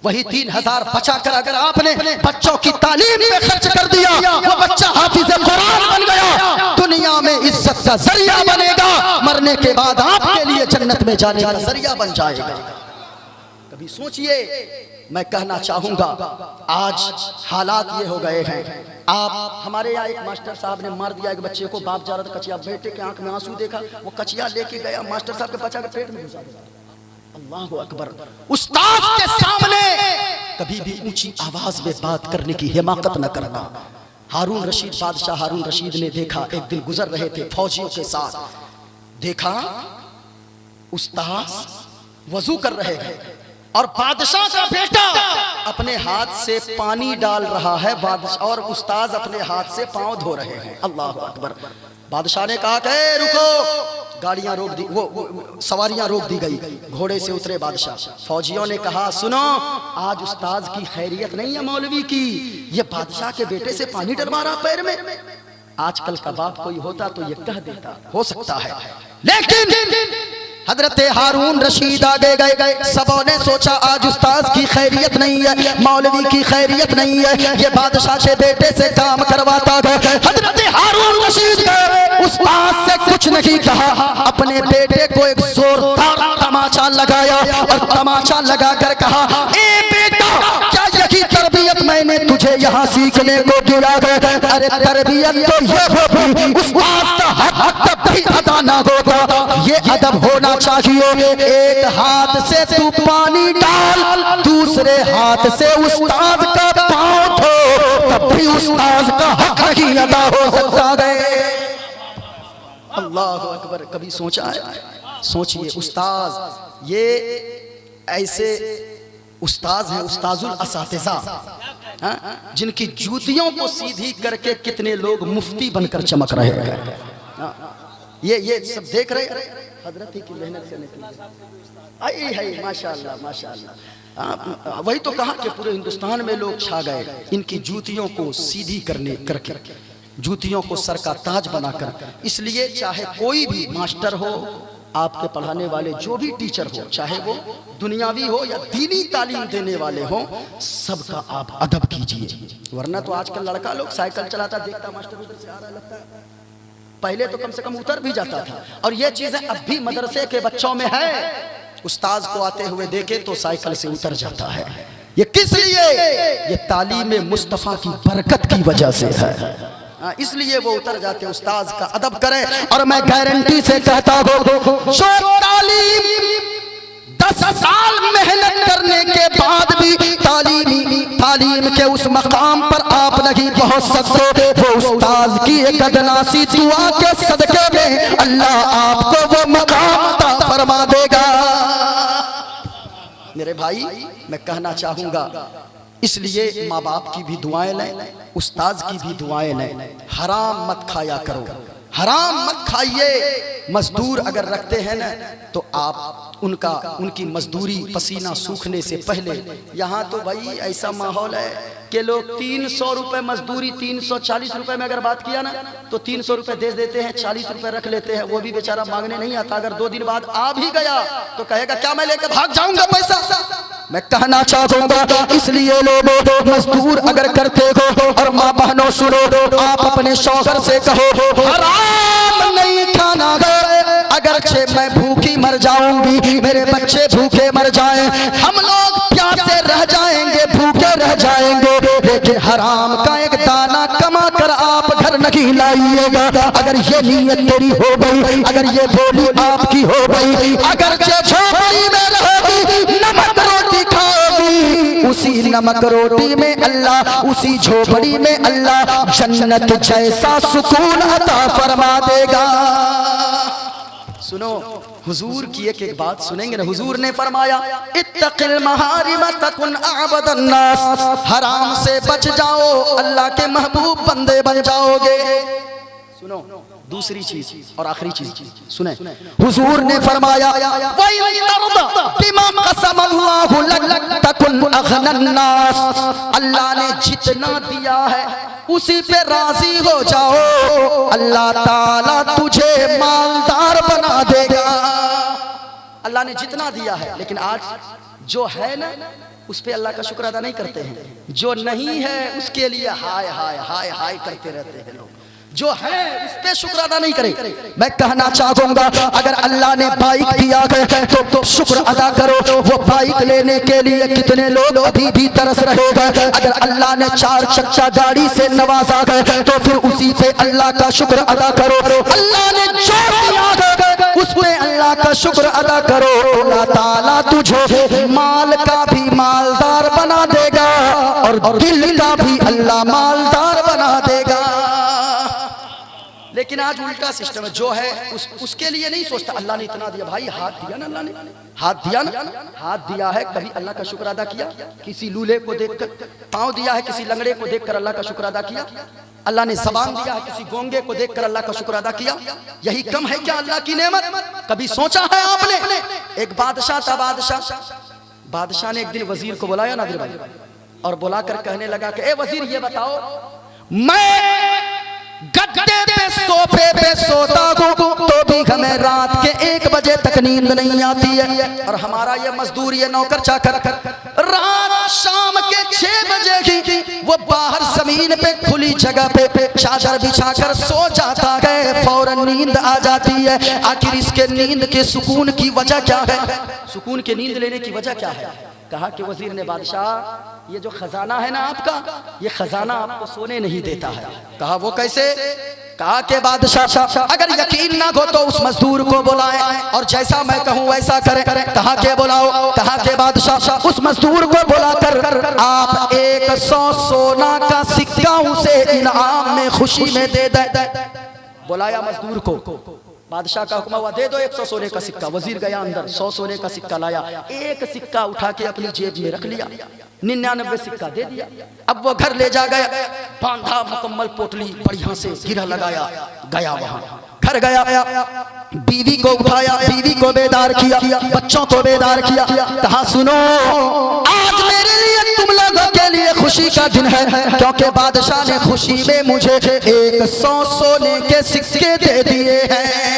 वही 3000 बचाकर अगर आपने बच्चों की तालीम पे खर्च कर दिया, वो बच्चा हाफिज़ कुरान बन गया, दुनिया में इज्जत का जरिया बनेगा, मरने के बाद आपके लिए जन्नत में जाने का जरिया बन जाएगा। कभी सोचिए। मैं कहना चाहूंगा, आज हालात ये हो गए हैं। आप हमारे यहाँ एक मास्टर साहब ने मार दिया एक बच्चे को, बाप जा रहा था कचिया, बेटे के आंख में आंसू देखा, वो कचिया लेके गया, मास्टर साहब के बच्चा के पेट में घुसा दिया। अल्लाहु अकबर। उस्ताद के सामने कभी भी ऊंची आवाज में बात करने की हिमाकत न करना। हारून रशीद, बादशाह हारून रशीद ने देखा, एक दिन गुजर रहे थे फौजियों के साथ, देखा उस्ताद वजू कर रहे हैं और बादशाह का बेटा अपने हाथ से पानी डाल रहा है, बादशाह और उस्ताद अपने हाथ से पांव धो रहे हैं। अल्लाह अकबर। बादशाह ने कहा कि रुको, गाड़ियां रोक दी, वो सवारियां रोक दी गई, घोड़े से उतरे बादशाह। फौजियों ने कहा सुनो, आज उस्ताद की खैरियत नहीं है मौलवी की, ये बादशाह के बेटे से पानी डलवा रहा पैर में। आजकल का बाप कोई होता तो ये कह देता, हो सकता है, लेकिन हजरत हारून रशीद आगे गए। सबों ने सोचा आज उस्ताद की खैरियत नहीं है, मौलवी की खैरियत नहीं है, ये बादशाह के बेटे से काम करवाता है। हजरत हारून रशीद गए, उस्ताद से कुछ नहीं कहा, अपने बेटे को एक जोरदार तमाचा लगाया और तमाचा लगाकर कहा, ए बेटा, क्या यही तरबियत मैंने तुझे यहाँ सीखने को दिया है? अरे तरबियत तो ये होगी, उस्ताद का हक तब भी अदा ना होता, ये अदब होना चाहिए। एक हाथ से तू पानी डाल, दूसरे हाथ से उस्ताद का पांव धो, तब भी उस्ताद का हक नहीं अदा हो सकता है। अल्लाह अकबर। कभी सोचा है? सोचिए, उस्ताद ये ऐसे उस्ताद हैं, उस्ताजुल असातिज़ा, जिनकी जूतियों को सीधी करके कितने लोग मुफ्ती बनकर चमक रहे हैं। ये सब देख रहे हैं, हजरत की मेहनत से आई है। माशाअल्लाह माशाअल्लाह। वही तो कहा कि पूरे हिंदुस्तान में लोग छा गए इनकी जूतियों को सीधी करके, जूतियों को सर का ताज बनाकर। इसलिए चाहे कोई भी मास्टर हो, आपके पढ़ाने वाले जो भी टीचर हो, चाहे वो दुनियावी हो या दीनी तालीम देने वाले हो, सबका आप अदब कीजिए। वरना तो आजकल लड़का लोग साइकिल चलाता देखता मास्टर उधर से आ रहा लगता है, पहले तो कम से कम उतर भी जाता था। और ये चीजें अब भी मदरसे के बच्चों में है, उस्ताद को आते हुए देखे तो साइकिल से उतर जाता है। ये किस लिए? ये तालीम मुस्तफा की बरकत की वजह से है, इसलिए वो उतर जाते। उस्ताद का अदब करें। और मैं गारंटी से कहता हूँ, जो तालीम 10 साल मेहनत करने के बाद भी तालीम के उस मकाम पर आप नहीं पहुंच सकते, वो उस्ताद की एक अदनासी दुआ के सदके में अल्लाह आपको वो मकाम अता फरमा देगा। मेरे भाई, मैं कहना चाहूंगा, इसलिए माँ बाप की भी दुआएं लें, उस्ताद की भी दुआएं लें। हराम मत खाया करो, हराम मत खाइए। मजदूर अगर रखते हैं ना, तो आप उनकी मजदूरी पसीना सूखने से पहले, यहाँ तो भाई ऐसा माहौल है कि लोग 300 रुपए मजदूरी, 340 रुपए में अगर बात किया ना तो 300 रुपए दे देते हैं, 40 रुपए रख लेते हैं। वो भी बेचारा मांगने नहीं आता, अगर 2 दिन बाद आ भी गया तो कहेगा क्या मैं लेकर भाग जाऊंगा पैसा। मैं कहना चाहूंगा, इसलिए लोगों, मजदूर अगर करते हो, और माँ बहनों सुनो, आप अपने शौहर से कहो हराम नहीं खाना है, अगरचे मैं भूखी मर जाऊंगी, मेरे बच्चे भूखे मर जाएं, हम लोग प्यासे रह जाएंगे, भूखे रह जाएंगे, लेकिन हराम का एक दाना कमा कर आप घर नहीं लाइएगा। अगर ये नीयत तेरी हो गई, अगर ये बोली आपकी हो गई, अगरचे झोपड़ी में रहोगी, नमक रोटी खाओगी, उसी नमक रोटी में अल्लाह, उसी झोपड़ी में अल्लाह जन्नत जैसा सुकून अता फरमा देगा। सुनो, हुजूर की एक एक बात सुनेंगे ना। हुजूर ने फरमाया इत्तक़िल महारिम तकुन अअबदन नास, हराम से बच जाओ, अल्लाह के महबूब बंदे बन जाओगे। सुनो, दूसरी चीज और आखिरी चीज सुने, हुजूर ने फरमाया अल्लाह ने जितना दिया है उसी पे राजी हो जाओ, अल्लाह ताला तुझे मालदार बना देगा। अल्लाह ने जितना दिया है, लेकिन आज जो है ना उस पे अल्लाह का शुक्र अदा नहीं करते हैं। जो नहीं है उसके लिए हाय हाय हाय हाय करते रहते हैं लोग। जो है उस पे शुक्र अदा नहीं करे। मैं कहना चाहूंगा, अगर अल्लाह ने बाइक दिया है तो शुक्र अदा करो। वो बाइक लेने के लिए कितने लोग अभी भी तरस रहे हैं। अगर अल्लाह ने 4 चक्का गाड़ी से नवाजा है तो फिर उसी पे अल्लाह का शुक्र अदा करो। अल्लाह ने जो दिया है उस पे अल्लाह का शुक्र अदा करो। अल्लाह ताला तुझे माल का भी मालदार बना देगा और दिल का भी अल्लाह मालदार बना देगा। लेकिन आज उल्टा सिस्टम है। जो है उसके लिए नहीं सोचता। अल्लाह ने इतना दिया, भाई हाथ दिया ना, अल्लाह ने हाथ दिया ना, हाथ दिया है, कभी अल्लाह का शुक्र अदा किया? किसी लूले को देखकर। पाँव दिया है, किसी लंगड़े को देखकर अल्लाह का शुक्र अदा किया? अल्लाह ने ज़बान दिया है, किसी गोंगे को देखकर अल्लाह का शुक्र अदा किया? यही कम है क्या अल्लाह की नेमत? कभी सोचा है आपने? एक बादशाह था, बादशाह ने एक दिन वजीर को बुलाया नादिर भाई, और बुलाकर कहने लगा कि ए वजीर, ये बताओ, मैं गद्दे पे सोफे पे सोता हूँ तो भी हमें रात के 1 बजे तक नींद नहीं आती है, और हमारा ये मजदूर, ये नौकर चाकर रात शाम के 6 बजे ही वो बाहर जमीन पे खुली जगह पे चादर बिछाकर सो जाता है, फौरन नींद आ जाती है। आखिर इसके नींद के सुकून की वजह क्या है? सुकून के नींद लेने की वजह क्या है? कहा कि वजीर ने, बादशाह, ये जो खजाना है ना आपका, ये खजाना आपको सोने नहीं देता है। कहा वो कैसे? कहा कि बादशाह, अगर यकीन ना हो तो उस मजदूर को बुलाएं और जैसा मैं कहूं वैसा करें। कहा कि बुलाओ। कहा कि बादशाह, उस मजदूर को बुलाकर आप 100 सोना का सिक्का उसे इनाम में खुशी में दे दें। बुलाया मजदूर को, बादशाह का हुक्म हुआ, दे दो 100 सोने का सिक्का। वजीर गया अंदर, 100 सोने का सिक्का लाया, एक सिक्का उठा के अपनी जेब में रख लिया, 99 सिक्का दे दिया। अब वो घर ले जा गया, बांधा मुकम्मल पोटली बढ़िया से, गिरा लगाया, गया वहां घर गया, बीवी को उठाया, बीवी को बेदार किया, बच्चों को बेदार किया। कहा सुनो, आज मेरे लिए तुम लोगों के लिए खुशी का दिन है, क्योंकि बादशाह ने खुशी में मुझे 100 सोने के सिक्के दे दिए हैं।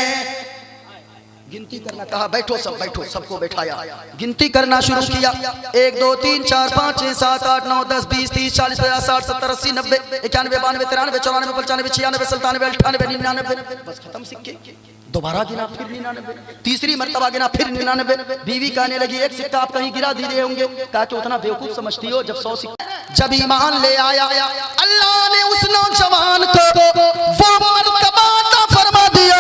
गिनती करना कहा, बैठो सब, बैठो, सबको बैठाया, गिनती करना शुरू किया। 1 2 3 4 5 6 7 8 9 10 20 30 40 50 60 70 80 90 91 92 93 94 95 96 97 98 99, बस खत्म सिक्के। दोबारा गिना, फिर 99, तीसरी मर्तबा गिना, फिर 99। बीवी कहने लगी, एक सिक्का आप कहीं गिरा दिए होंगे। कहा कि उतना बेवकूफ समझती हो, जब 100 सिक्के। जब ईमान ले आया, अल्लाह ने उस नौजवान को वो मर्तबा अता फरमा दिया,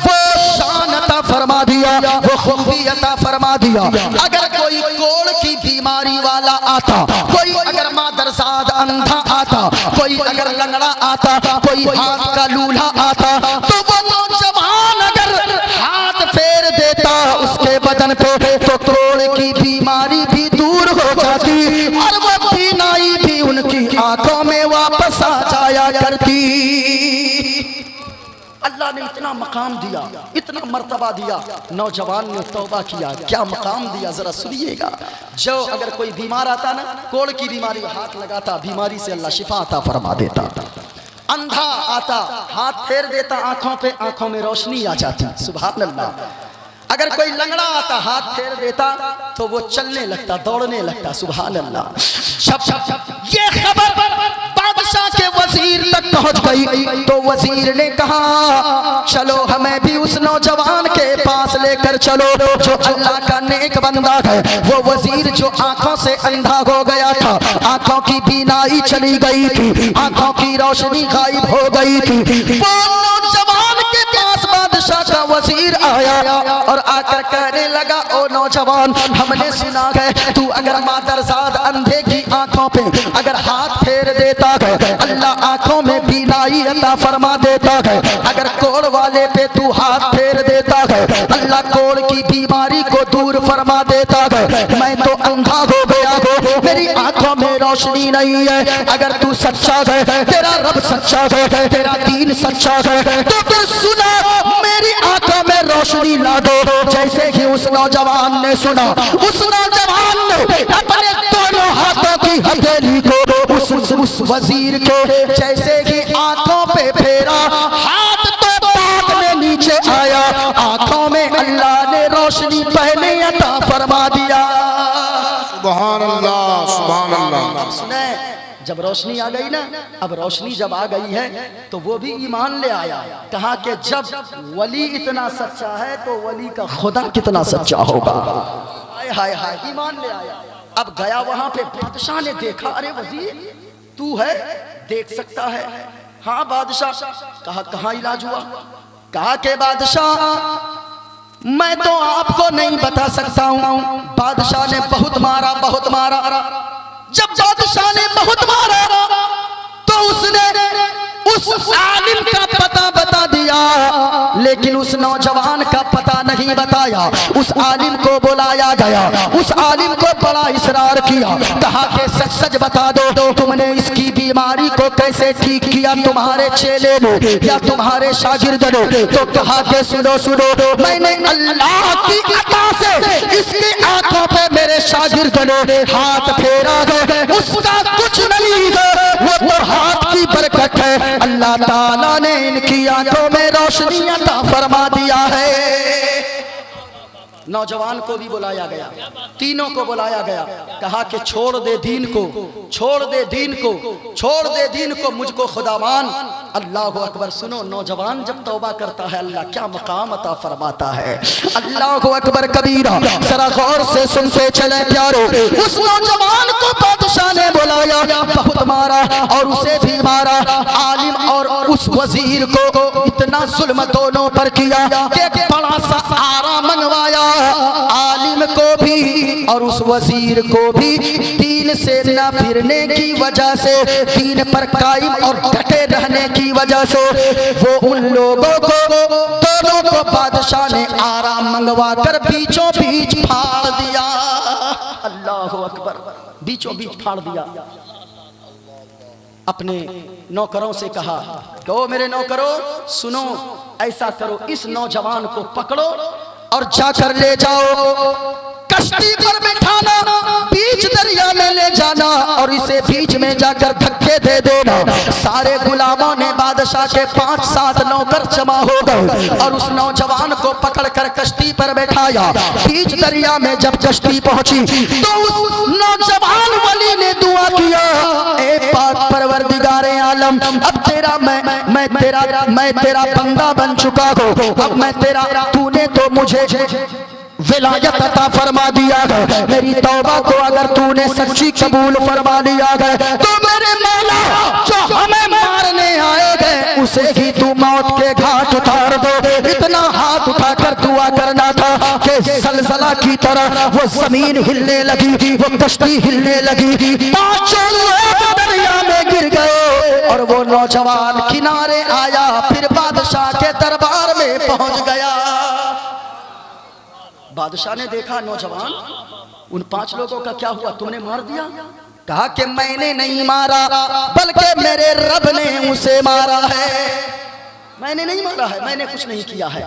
वो शान अता फरमा दिया, वो खूबी अता फरमा दिया। अगर कोई कोड़ की बीमारी वाला आता, कोई अगर मादरसाद अंधा आता, कोई अगर लंगड़ा आता, कोई हाथ का लूल्हा आता, तो वो नौजवान अगर हाथ फेर देता उसके बदन पे तो कोड़ की बीमारी भी दूर हो जाती और वो बीनाई भी उनकी आंखों में वापस आ जाया करती। अल्लाह ने इतना मकाम दिया, इतना मर्तबा दिया। नौजवान ने तौबा किया, क्या मकाम दिया जरा सुनिएगा। जो अगर कोई बीमार आता ना, कोड़ की बीमारी, हाथ लगाता, बीमारी से अल्लाह शिफा अता फरमा देता। अंधा आता, हाथ फेर देता आंखों पे, आंखों में रोशनी आ जाती। सुभान अल्लाह। अगर कोई लंगड़ा आता, हाथ फेर देता तो वो चलने लगता, दौड़ने लगता। सुभान अल्लाह। जब ये खबर बादशाह के वजीर तक पहुंच गई तो वजीर ने कहा, चलो हमें भी उस नौजवान के पास लेकर चलो जो अल्लाह का नेक बंदा है। वो वजीर जो आंखों से अंधा हो गया था, आंखों की बीनाई चली गई थी, आंखों की रोशनी गायब हो गई थी, वो नौजवान के पास बादशाह बादशाह का वजीर आया और आकर कहने लगा, ओ नौजवान, हमने सुना है तू अगर मादरजाद अंधे की आंखों पे अगर हाथ फेर देता है अल्लाह आंखों में बीनाई अता फरमा देता है, अगर कोढ़ वाले पे तू हाथ फेर देता है अल्लाह कोढ़ की बीमारी को दूर फरमा देता है। मैं तो अंधा हो गया हूँ, मेरी आंखों में रोशनी नहीं है। अगर तू सच्चा है, तेरा रब सच्चा है, तेरा दीन सच्चा है, तो फिर सुना मेरी आंखों में रोशनी ला दो। जैसे ही उस नौजवान ने सुना, उस नौजवान ने अपने दोनों हाथों की हथेली को उस वजीर के जैसे ही आंखों पे फेरा, हाथ तो बाद में नीचे आया, आंखों में अल्लाह ने रोशनी पहले अता फरमा दिया। सुभान अल्लाह, सुभान अल्लाह। सुने, जब रोशनी आ गई ना, अब रोशनी जब आ गई है तो वो भी ईमान ले आया। कहा कि जब वली इतना सच्चा है तो वली का खुदा कितना सच्चा होगा। हाय हाय हाय, ईमान ले आया। अब गया वहां पे, बादशाह ने देखा, अरे वजीर तू है, देख सकता है? हाँ बादशाह। कहा कहाँ इलाज हुआ? कहा के बादशाह मैं तो आपको नहीं बता सकता हूँ। बादशाह ने बहुत मारा, बहुत मारा। जब बादशाह ने बहुत मारा तो उसने उस आलिम का पता बता दिया, लेकिन उस नौजवान का पता नहीं बताया। उस आलिम को बुलाया गया, उस आलिम को बड़ा इसरार किया, कहा कि सच सच बता दो तुमने इसकी बीमारी को कैसे ठीक किया, तुम्हारे चेले ने या तुम्हारे शागिर्द ने? तो कहा कि सुनो सुनो, मैंने अल्लाह की अता से इसकी आंखों पे मेरे शागिर्द ने हाथ फेरा है, उसका कुछ नहीं है, वो तो हाथ की बरकत है। अल्लाह ताला ने इनकी आंखों में रोशनी अता फरमा दिया है। नौजवान को भी बुलाया गया, तीनों को बुलाया गया, कहा कि छोड़ दे दीन को, छोड़ दे दीन को, छोड़ दे दीन को, मुझको खुदा मान। अल्लाह अकबर। सुनो, नौजवान जब तौबा करता है अल्लाह क्या मकाम अता फरमाता है। अल्लाह अकबर कबीरा। जरा गौर से सुनते चले प्यारो। उस नौजवान को बादशाह ने बुलाया, बहुत मारा और उसे भी मारा। आलिम और उस वजीर को इतना जुल्म दोनों पर किया कि एक बड़ा सा आरा मंगवाया, आलिम को भी और उस वजीर को भी। दीन से न फिरने की वजह से, दीन पर कायम और डटे रहने की वजह से वो उन लोगों को, दोनों को बादशाह ने आराम मंगवा कर बीचों बीच फाड़ दिया। अल्लाह अकबर, बीचों बीच फाड़ दिया। अपने नौकरों से कहा, तो मेरे नौकरों सुनो, ऐसा करो, इस नौजवान को पकड़ो और जाकर ले जाओ, कश्ती पर बैठाना, बीच दरिया में ले जाना और इसे बीच में जाकर धक्के दे देना। सारे गुलामों ने, बादशाह के 5-7 नौकर जमा हो गए और उस नौजवान को पकड़कर कश्ती पर बैठाया। बीच दरिया में जब कश्ती पहुंची तो उस नौजवान वली ने दुआ किया, ए पाक परवरदिगारे आलम, अब तेरा मैं तेरा बंदा बन चुका हूँ, अब मैं तेरा, तूने तो मुझे विलायत अता फरमा दिया है, मेरी तौबा को अगर तूने सच्ची कबूल फरमा लिया है तो मेरे मौला जो हमें मारने आएगा उसे ही तू मौत के घाट उतार दो। इतना हाथ उठाकर दुआ करना था कि जलजला की तरह वो जमीन हिलने लगी, वो कश्ती हिलने लगी, 5 लोग दरिया में गिर गए और वो नौजवान किनारे आया, फिर बादशाह के दरबार में पहुंच गया। बादशाह ने देखा नौजवान, उन 5 लोगों का क्या हुआ, तुमने मार दिया? कहा कि मैंने नहीं मारा, बल्कि मेरे रब ने उसे मारा है, मैंने नहीं मारा है, मैंने कुछ नहीं किया है।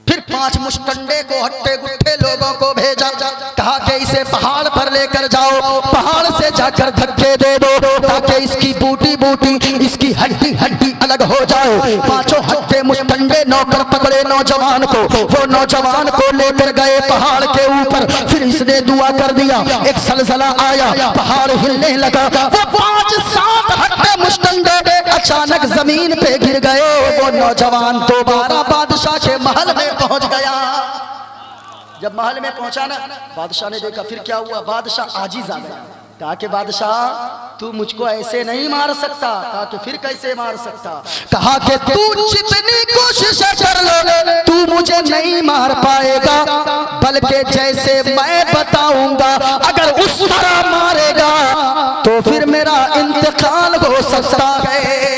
फिर 5 मुश्तंडे को, हट्टे गुट्टे लोगों को भेजा, कहा कि इसे पहाड़ पर लेकर जाओ, पहाड़ से जाकर धक्के दे दो ताकि इसकी बूटी बूटी, इसकी हड्डी हड्डी अलग हो जाए। 5 हट्टे मुश्तंडे नौकर पकड़े नौजवान को, वो नौजवान को लेकर गए पहाड़ के ऊपर। फिर इसने दुआ कर दिया, एक जलजला आया, पहाड़ हिलने लगा, वो 5-7 हट्टे मुश्तंडे अचानक जमीन पे गिर गए। वो नौजवान दोबारा बादशाह के महल में पहुंच गया। जब महल में पहुंचा ना, बादशाह ने देखा, फिर क्या हुआ, बादशाह आजिज आ गया। कहा कि बादशाह तू मुझको ऐसे नहीं मार सकता। कहा कि फिर कैसे मार सकता? कहा कि तू जितनी कोशिश कर लो तू मुझे नहीं मार पाएगा, बल्कि जैसे मैं बताऊंगा अगर उस तरह मारेगा तो फिर मेरा इंतकाल हो सकता है।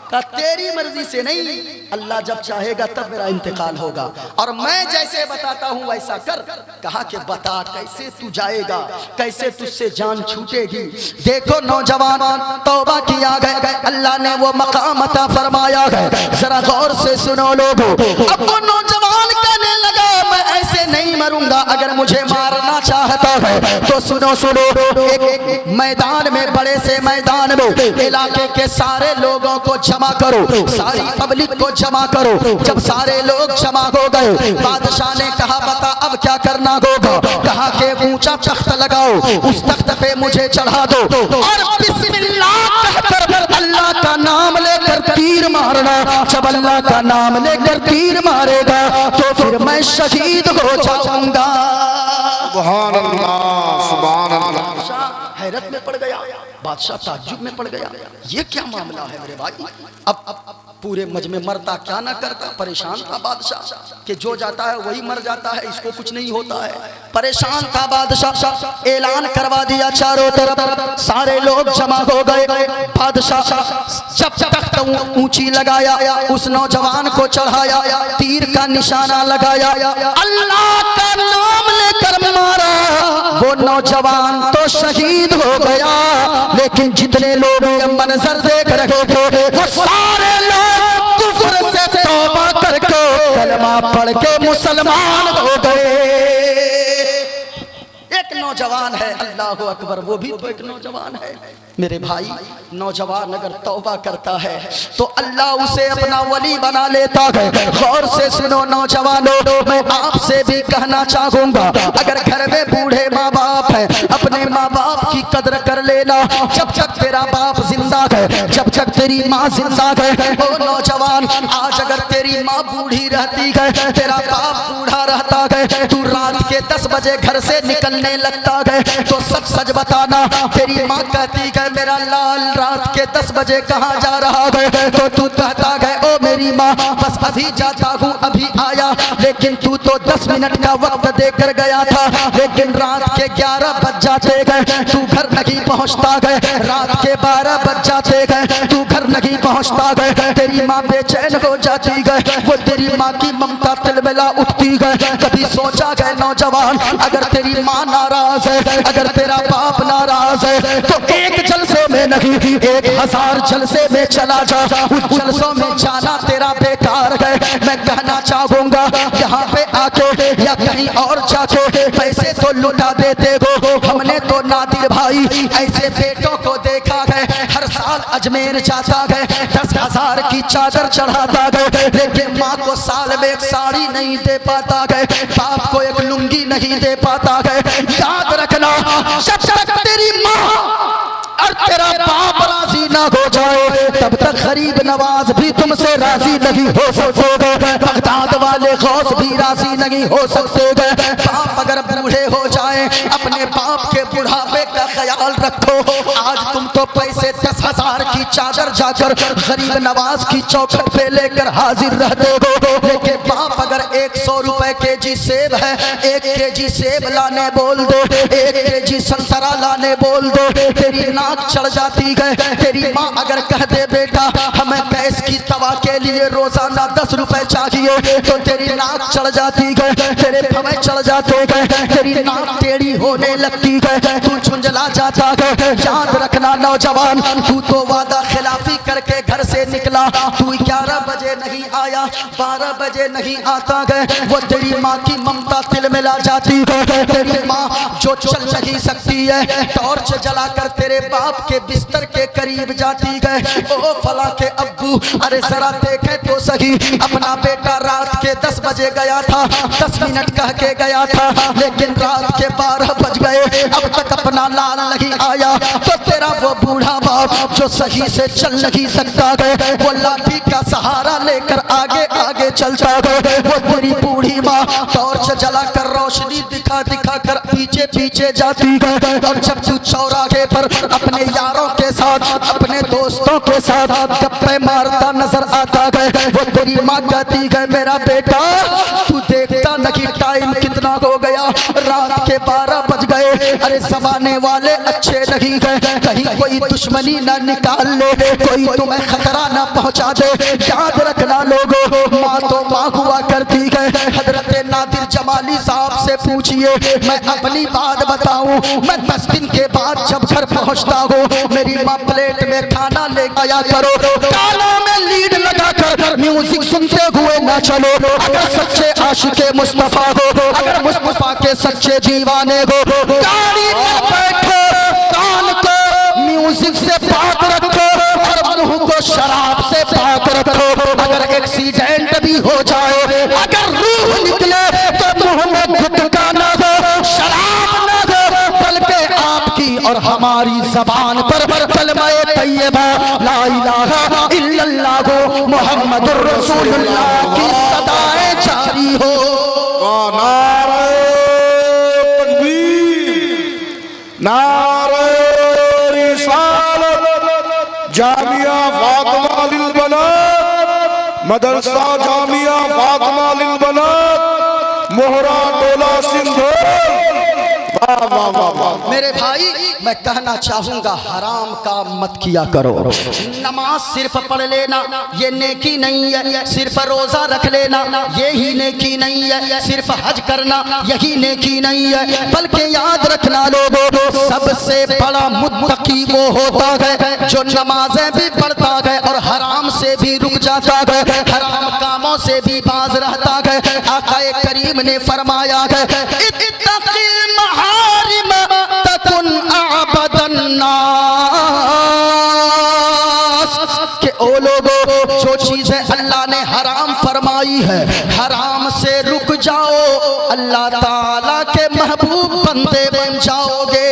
का तेरी मर्जी से नहीं, अल्लाह जब चाहेगा तब मेरा इंतकाल होगा, और मैं जैसे बताता हूं वैसा कर। कहा कि बता कैसे तू जाएगा, कैसे तुझसे जान छूटेगी। देखो नौजवान तौबा किया गए, अल्लाह ने वो मकाम अता फरमाया है। जरा गौर से सुनो लोगो। अब वो नौजवान कहने लगा मैं ऐसे नहीं मरूंगा, अगर मुझे मारना चाहता है तो सुनो सुनो। एक मैदान में, बड़े से मैदान में इलाके के सारे लोगों को जमा करो, सारी पब्लिक को जमा करो। जब सारे लोग जमा हो गए, बादशाह ने कहा बता अब क्या करना होगा। कहा कि ऊंचा तख्त लगाओ, उस तख्त पे मुझे चढ़ा दो और बिस्मिल्लाह कहकर अल्लाह का नाम लेकर तीर मारना। जब अल्लाह का नाम लेकर तीर मारेगा तो फिर मैं शहीद हो जाऊंगा। सुभान अल्लाह, सुभान अल्लाह। हैरत में पड़ गया बादशाह, ताज्जुब में पड़ गया, ये क्या मामला है मेरे भाई। अब पूरे मजमे मरता क्या ना करता। परेशान था बादशाह कि जो जाता है वही मर जाता है, इसको कुछ नहीं होता है। परेशान था बादशाह, ऐलान करवा दिया चारों तरफ, सारे लोग जमा हो गए। बादशाह जब तख्त ऊंची लगाया, उस नौजवान को चढ़ाया, तीर का निशाना लगाया, अल्लाह का नाम लेकर मारा। वो नौजवान तो शहीद हो गया, लेकिन जितने लोग ये मंजर देख रहे थे वो सारे लोग कुफ्र से तौबा करके कलमा पढ़ के मुसलमान हो गए। एक नौजवान है, अल्लाह अकबर, वो भी तो एक नौजवान है मेरे भाई। नौजवान अगर तौबा करता है तो अल्लाह उसे अपना वली बना लेता है। गौर से सुनो नौजवानों, मैं आपसे भी कहना चाहूंगा, अगर घर में बूढ़े माँ बाप है, अपने माँ बाप की कदर कर लेना। जब तक तेरा बाप जिंदा है, जब तक तेरी माँ जिंदा है। ओ नौजवान, आज अगर तेरी माँ बूढ़ी रहती है, तेरा बाप बूढ़ा रहता है, तू रात के 10 बजे घर से निकलने लगता है, तो सच बताना तेरी माँ कहती है मेरा लाल रात के 10 बजे कहाँ जा रहा है, तो तू कहता है ओ मेरी माँ बस अभी जाता हूँ, अभी आया। लेकिन तू तो 10 मिनट का वक्त देकर गया था, लेकिन रात के 11 बज जाते गए, तू घर नहीं पहुँचता गए। रात के 12 बज जाते गए, तू घर नहीं पहुँचता गए। तेरी माँ बेचैन हो जाती गए, वो तेरी माँ की ममता तिलमिला उठती गए। कभी सोचा गए नौजवान, अगर तेरी माँ नाराज है, अगर तेरा बाप नाराज है, तो एक जलसे में नहीं 1000 जलसे में चला जा। उस जलसों में जाना तेरा बेकार है। मैं कहना चाहूंगा यहाँ पे आके या कहीं और जाके पैसे तो लुटा देते हो। हमने तो नादिर भाई ऐसे बेटों को देखा है, हर साल अजमेर जाता है, 10,000 की चादर चढ़ाता है, लेकिन माँ को साल में एक साड़ी नहीं दे पाता है, बाप को एक लुंगी नहीं दे पाता है। याद रखना, जब तक तेरी माँ और तेरा बाप राजी ना हो जाए तब तक गरीब नवाज भी तुमसे राजी नहीं हो सकते, बगदाद वाले गौस भी राजी नहीं हो सकते। बाप अगर बूढ़े हो जाए, अपने बाप के बुढ़ापे का ख्याल रखो। आज तुम तो पैसे 10,000 की चादर जाकर गरीब नवाज की चौखट पे लेकर हाजिर रहते हो, लेकिन बाप अगर 100 रुपए केजी सेब है, 1 केजी सेब लाने बोल दो, 1 केजी संतरा लाने बोल दो, तेरी नाक चढ़ जाती है। तेरी माँ अगर कह दे बेटा हमें गैस की तवा के लिए रोजाना 10 रुपए चाहिए, तो तेरी नाक चढ़ जाती है, तेरे भवें चढ़ जाते हैं, तेरी नाक टेढ़ी होने लगती है, तू झुंझला जाता है। याद रखना नौजवान, तू तो वादा खिलाफी करके घर से निकला, तू 11 बजे नहीं आया, 12 बजे नहीं आता है, वो तेरी माँ की ममता तिल मिला जाती है। तेरी माँ जो चल नहीं सकती है, टॉर्च जलाकर तेरे बाप के बिस्तर के करीब जाती है। ओ फला के अब्बू, अरे जरा देखे तो सही, अपना बेटा रात के 10 बजे गया था, 10 मिनट कह के गया था, लेकिन रात के 12 बज गए, अब तक अपना लाल नहीं आया। तो तेरा वो बूढ़ा बाप जो सही से चल नहीं सकता है, वो लाठी का सहारा लेकर आगे आगे चलता है। वो तेरी बूढ़ी माँ टॉर्च जलाकर रोशनी दिखा दिखा कर पीछे पीछे जाती है और जब तू चौराहे पर अपने यारों के साथ अपने दोस्तों के साथ गप्पे मारता नजर आता है, वो तेरी माँ कहती है मेरा बेटा तू देखता नहीं टाइम कितना हो गया, रात के 12 बज गए। अरे जमाने वाले अच्छे नहीं है, कहीं कोई दुश्मनी ना निकाल ले, कोई तुम्हें खतरा ना पहुंचा दे। याद रखना लोगों, माँ तो माँ हुआ करती है। हजरत नादिर जमाली साहब से पूछिए, मैं अपनी बात बताऊं, मैं 10 दिन के बाद जब घर पहुंचता हूँ मेरी माँ प्लेट में खाना ले आया करो, कानों में लीड लगा कर म्यूजिक सुनते हुए ना चलो। अगर सच्चे आशिके मुस्तफा हो, अगर मुस्तफा के सच्चे दीवाने हो, गाड़ी में बैठो, कान को म्यूजिक से पाक रखो और मुंह को शराब से पाक रखो। अगर एक्सीडेंट भी हो जाए, अगर रूह निकले तो मुंह में गुटखा न हो, शराब न हो, बल्कि आपकी और हमारी जबान पर कलमा-ए तैयबा ला इलाहा इल्लल्लाह मुहम्मदुर रसूलुल्लाह की सदाएं जारी हो। नारे तकबीर, नारे रिसालत, जामिया फातिमा लिल बनात, मदरसा जामिया फातिमा लिल बनात, मोहरा टोला सिंधोल। वाह वाह वाह वाह। मेरे भाई मैं कहना चाहूंगा हराम का मत किया करो। नमाज सिर्फ पढ़ लेना ये नेकी नहीं है, सिर्फ रोजा रख लेना ये ही नेकी नहीं है, सिर्फ हज करना यही नेकी नहीं है, बल्कि याद रखना लोगों सबसे बड़ा मुत्तकी वो होता है जो नमाजें भी पढ़ता है और हराम से भी रुक जाता है, हराम कामों से भी बाज रहता है। आकाए करीम ने फरमाया है इत्तक़िल महारिम तकुन अअबदन नास, कि ओ लोगों जो चीजें अल्लाह ने हराम फरमाई है हराम से रुक जाओ, अल्लाह ताला के महबूब बंदे बन जाओगे।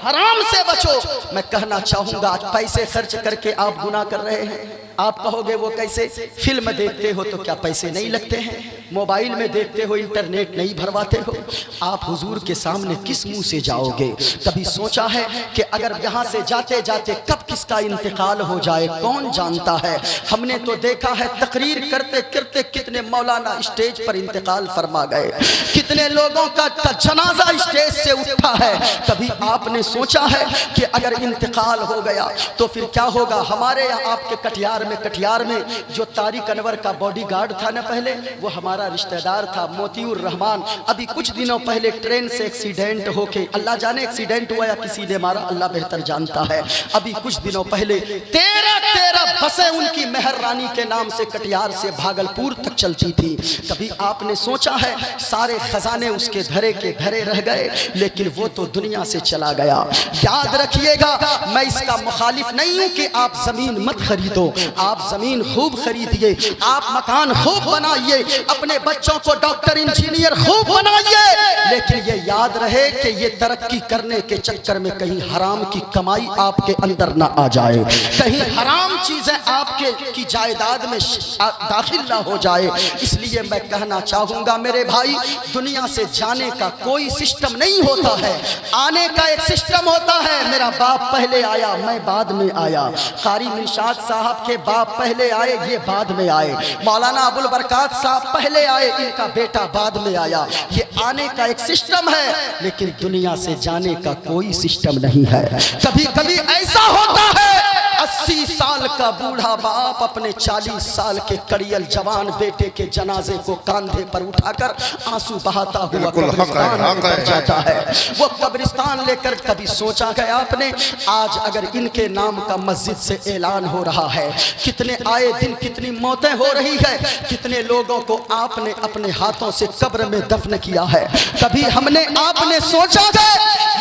हराम से बचो। मैं कहना चाहूंगा आज पैसे खर्च करके आप गुनाह कर रहे हैं। आप कहोगे वो कैसे? फिल्म देखते हो तो क्या पैसे नहीं लगते हैं? मोबाइल में देखते हो, इंटरनेट नहीं भरवाते हो? आप हुजूर के सामने किस मुंह से जाओगे? कभी सोचा है कि अगर यहाँ से जाते जाते कब किसका इंतकाल हो जाए कौन जानता है? हमने तो देखा है तकरीर करते करते कितने मौलाना स्टेज पर इंतकाल फरमा गए, कितने लोगों का जनाजा स्टेज से उठा है। कभी आपने सोचा है कि अगर इंतकाल हो गया तो फिर क्या होगा? हमारे यहाँ आपके कटिहार में जो तारिक अनवर का बॉडीगार्ड था ना पहले, वो हमारा रिश्तेदार था मोतीउर रहमान। अभी कुछ दिनों पहले ट्रेन से एक्सीडेंट होके, अल्लाह जाने एक्सीडेंट हुआ या किसी ने मारा, अल्लाह बेहतर जानता है। अभी कुछ दिनों पहले 13 बसें उनकी मेहर रानी के नाम से कटिहार से भागलपुर तक चलती थी। कभी आपने सोचा है? सारे खजाने उसके धरे के धरे रह गए, लेकिन वो तो दुनिया से चला गया। याद रखिएगा, मैं इसका मुखालिफ नहीं हूं कि आप जमीन मत खरीदो, आप जमीन खूब खरीदिए, आप मकान खूब बनाइए, अपने बच्चों को डॉक्टर इंजीनियर खूब बनाइए, लेकिन ये याद रहे कि ये तरक्की करने के चक्कर में कहीं हराम की कमाई आपके अंदर ना आ जाए, कहीं हराम चीजें आपके की जायदाद में दाखिल ना हो जाए। इसलिए मैं कहना चाहूंगा मेरे भाई, दुनिया से जाने का कोई सिस्टम नहीं होता है, आने का एक सिस्टम होता है। मेरा बाप पहले आया, मैं बाद में आया। कारी मिनशाद साहब के बाप पहले आए, ये बाद में आए। मौलाना अबुल बरकात साहब पहले आए, इनका बेटा बाद में आया। ये आने का एक सिस्टम है, लेकिन दुनिया से जाने का कोई सिस्टम नहीं है। कभी कभी ऐसा होता है 80 साल का बूढ़ा बाप अपने 40 साल के कड़ियल जवान बेटे के जनाजे को कंधे पर उठाकर आंसू बहाता हुआ कब्रिस्तान लेकर जाता है। वो कब्रिस्तान लेकर कभी सोचा गया आपने, आज अगर इनके नाम का मस्जिद से ऐलान हो रहा है, कितने आए दिन कितनी मौतें हो रही है, कितने लोगों को आपने अपने हाथों से कब्र में दफन किया है। कभी हमने आपने सोचा है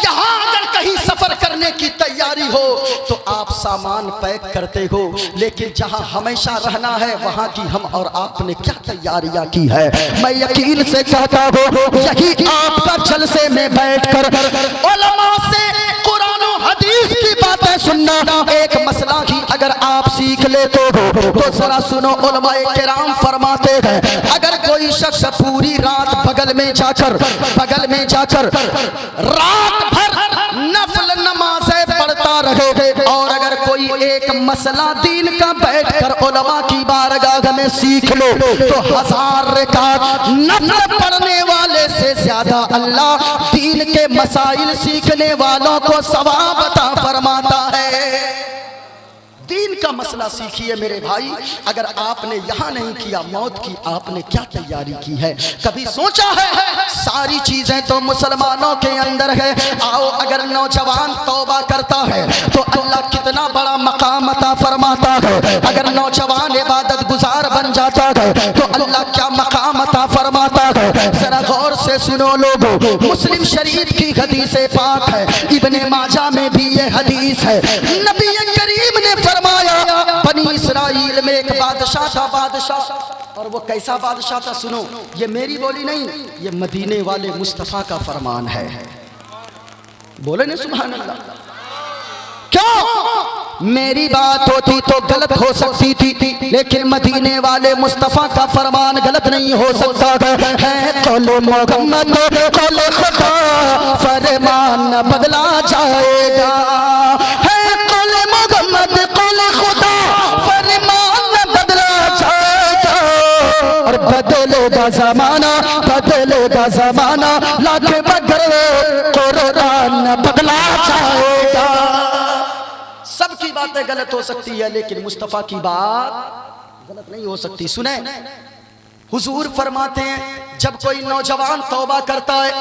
यहाँ अगर कहीं सफर करने की तैयारी हो तो आप सामान पैक करते हो, लेकिन जहां हमेशा रहना है वहां की हम और आपने क्या तैयारियां की है। मैं यकीन से कहता हूं यही आपका जलसे में बैठकर उलमा से कुरान और हदीस की बातें सुनना एक मसला ही अगर आप सीख लेते हो तो जरा सुनो, उलमाए किराम फरमाते हैं अगर कोई कोई शख्स पूरी रात बगल में जाकर रात भर नफल नमाज़ें पढ़ता रहे, और अगर कोई एक मसला दीन का बैठकर उलमा की बारगाह में सीख लो तो 1000 रकात नफल पढ़ने वाले से ज्यादा अल्लाह दीन के मसाइल सीखने वालों को सवाब अता फरमाता है। दीन का मसला सीखिए मेरे भाई। अगर आपने यहाँ नहीं किया, मौत की आपने क्या तैयारी की है? कभी सोचा है? सारी चीजें तो मुसलमानों के अंदर है। आओ, अगर नौजवान तौबा करता है तो अल्लाह कितना बड़ा मकाम अता फरमाता है। अगर नौजवान इबादत गुजार बन जाता है तो अल्लाह क्या मकाम अता फरमाता है। जरा गौर से सुनो लोगों, मुस्लिम शरीफ की हदीस पाक है, इब्ने माजा में भी ये हदीस है। नबी करीम ने फरमाया, बनी इसराइल में एक बादशाह था, और वो कैसा बादशाह था सुनो, ये मेरी बोली नहीं, ये मदीने वाले मुस्तफा का फरमान है। बोले ना सुभान अल्लाह। क्यों? मेरी बात होती तो गलत हो सकती थी, लेकिन मदीने वाले मुस्तफा का फरमान गलत नहीं हो सकता है। कौले मोहम्मद कौले खुदा फरमान बदला जाएगा, है कौले मोहम्मद कौले खुदा फरमान बदला जाएगा, और बदलेगा जमाना लाख मगर कुरान बदला जाएगा। सबकी बातें गलत हो सकती है, लेकिन मुस्तफा की बात गलत नहीं हो सकती। सुने, हुजूर फरमाते हैं, जब कोई नौजवान तौबा करता है,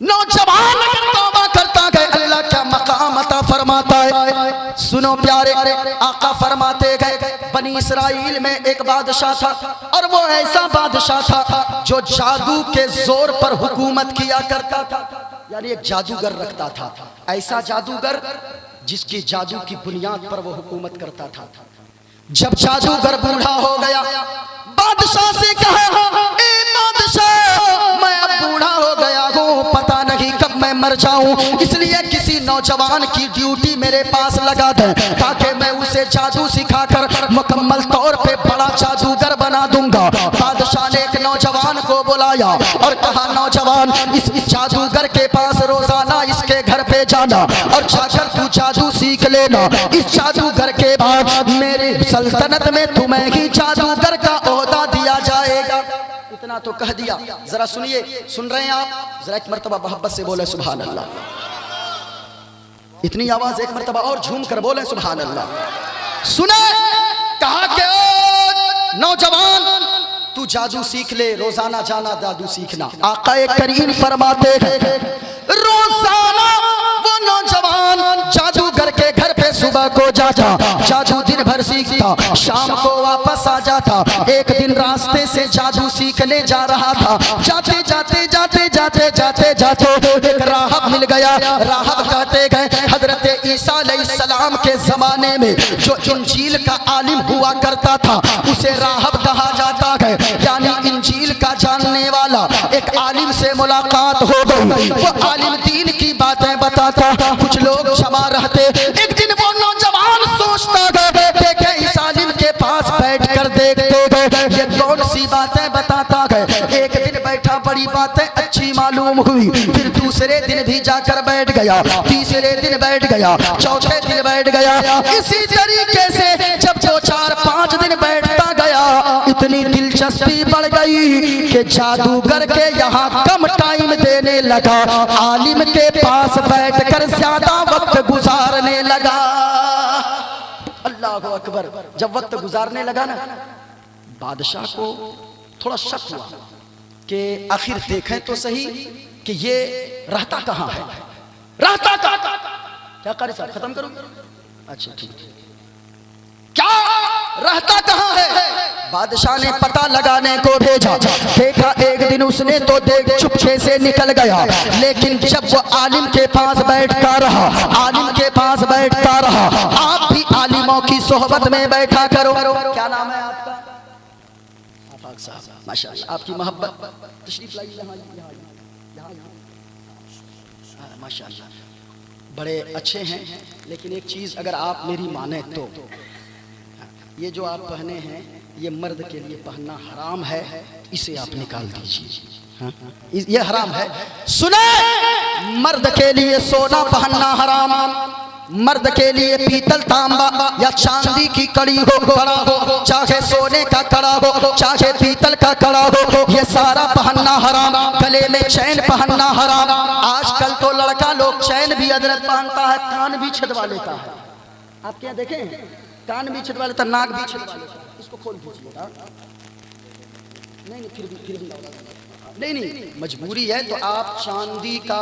नौजवान अगर तौबा करता है अल्लाह क्या मकाम अता फरमाता है। सुनो प्यारे, आका फरमाते गए, बनी इसराइल में एक बादशाह था, और वो ऐसा बादशाह था जो जादू के जोर पर हुकूमत किया करता था, यानी एक जादूगर रखता था, ऐसा जादूगर जिसकी जादू की बुनियाद पर वो हुकूमत करता था। जब जादूगर बूढ़ा हो गया, बादशाह से कहा, ए बादशाह, मैं अब बूढ़ा हो गया हूँ, पता नहीं कब मैं मर जाऊं, इसलिए किसी नौजवान की ड्यूटी मेरे पास लगा दे, ताकि मैं उसे जादू सिखाकर मुकम्मल तौर पे बड़ा जादूगर बना दूंगा। बादशाह ने एक नौजवान को बुलाया और कहा, नौजवान, इस जादूगर के पास रोजाना इसके घर पे जाना और जाकर तू जादू सीख लेना। इस जादूगर के बाद मेरी सल्तनत में तुम्हें ही जादूगर का ओहदा दिया जाएगा। इतना तो कह दिया। जरा सुनिए, सुन रहे हैं आप? जरा एक मर्तबा मोहब्बत से बोले सुभान अल्लाह। इतनी आवाज एक मर्तबा और झूम कर बोले सुभान अल्लाह। सुने, कहा कि नौजवान, तू जादू सीख ले, रोजाना जाना जादू सीखना। आका करीम फरमाते हैं, रोजाना वो नौजवान जादूगर के घर पे सुबह को जाता, जादू दिन भर सीखता, शाम को वापस आ जाता। एक दिन रास्ते से जादू सीखने जा रहा था, जाते जाते जाते जाते जाते जाते एक राहब मिल गया। राहब कहते गए, हजरत ईसा अलैहिस्सलाम के जमाने में जो इंजील का आलिम हुआ करता था उसे राहब कहा जाता है, यानी इंजील का जानने वाला। एक आलिम से मुलाकात हो गई, वो आलिम दीन की बातें बताता, कुछ लोग क्षमा रहते। एक दिन वो नौजवान सोचता गए, देखे इस आलिम के पास बैठ कर देखते गए ये कौन सी बातें बताता है। एक दिन बैठा, बड़ी बातें अच्छी मालूम हुई, फिर दूसरे दिन भी जाकर बैठ गया, तीसरे दिन बैठ गया, चौथे दिन बैठ गया। इसी तरीके से जब 2, 4, 5 दिन बैठता गया, इतनी दिलचस्पी बढ़ गई कि जादूगर के यहाँ कम टाइम देने लगा, आलिम के पास बैठकर ज्यादा वक्त गुजारने लगा। अल्लाह अकबर। जब वक्त गुजारने लगा ना, बादशाह को थोड़ा शक हुआ कि आखिर देखें तो सही कि ये रहता कहाँ है, रहता कहाँ। क्या कारी साहब, खत्म करूं? अच्छा ठीक, क्या रहता कहाँ है? बादशाह ने पता लगाने को भेजा, देखा एक दिन उसने तो देख चुपके से निकल गया, लेकिन जब वो आलिम के पास बैठता रहा, आलिम के पास बैठता रहा। आप भी आलिमों की सोहबत में बैठा करो। क्या नाम है आपका? आफाक साहब, माशाअल्लाह, आपकी मोहब्बत, तशरीफ लाइए यहाँ, माशाअल्लाह, बड़े अच्छे हैं। लेकिन एक चीज़ अगर आप मेरी माने तो, ये जो आप पहने हैं ये मर्द के लिए पहनना हराम है, इसे आप निकाल दीजिए। हाँ? ये हराम है। सुने, मर्द के लिए सोना पहनना हराम, मर्द के लिए पीतल तांबा या चांदी की कड़ी हो, कड़ा हो, चाहे सोने का कड़ा हो, चाहे पीतल का कड़ा हो, ये सारा पहनना हराम। गले में चैन पहनना हराम। आजकल तो लड़का लोग चैन भी हजरत पहनता है, कान भी छदवा लेता है। आप क्या देखें, कान भी छदवा लेता, नाक भी छदवा लेता। इसको खोल दीजिएगा। नहीं, फिर भी नहीं, मजबूरी है तो आप चांदी का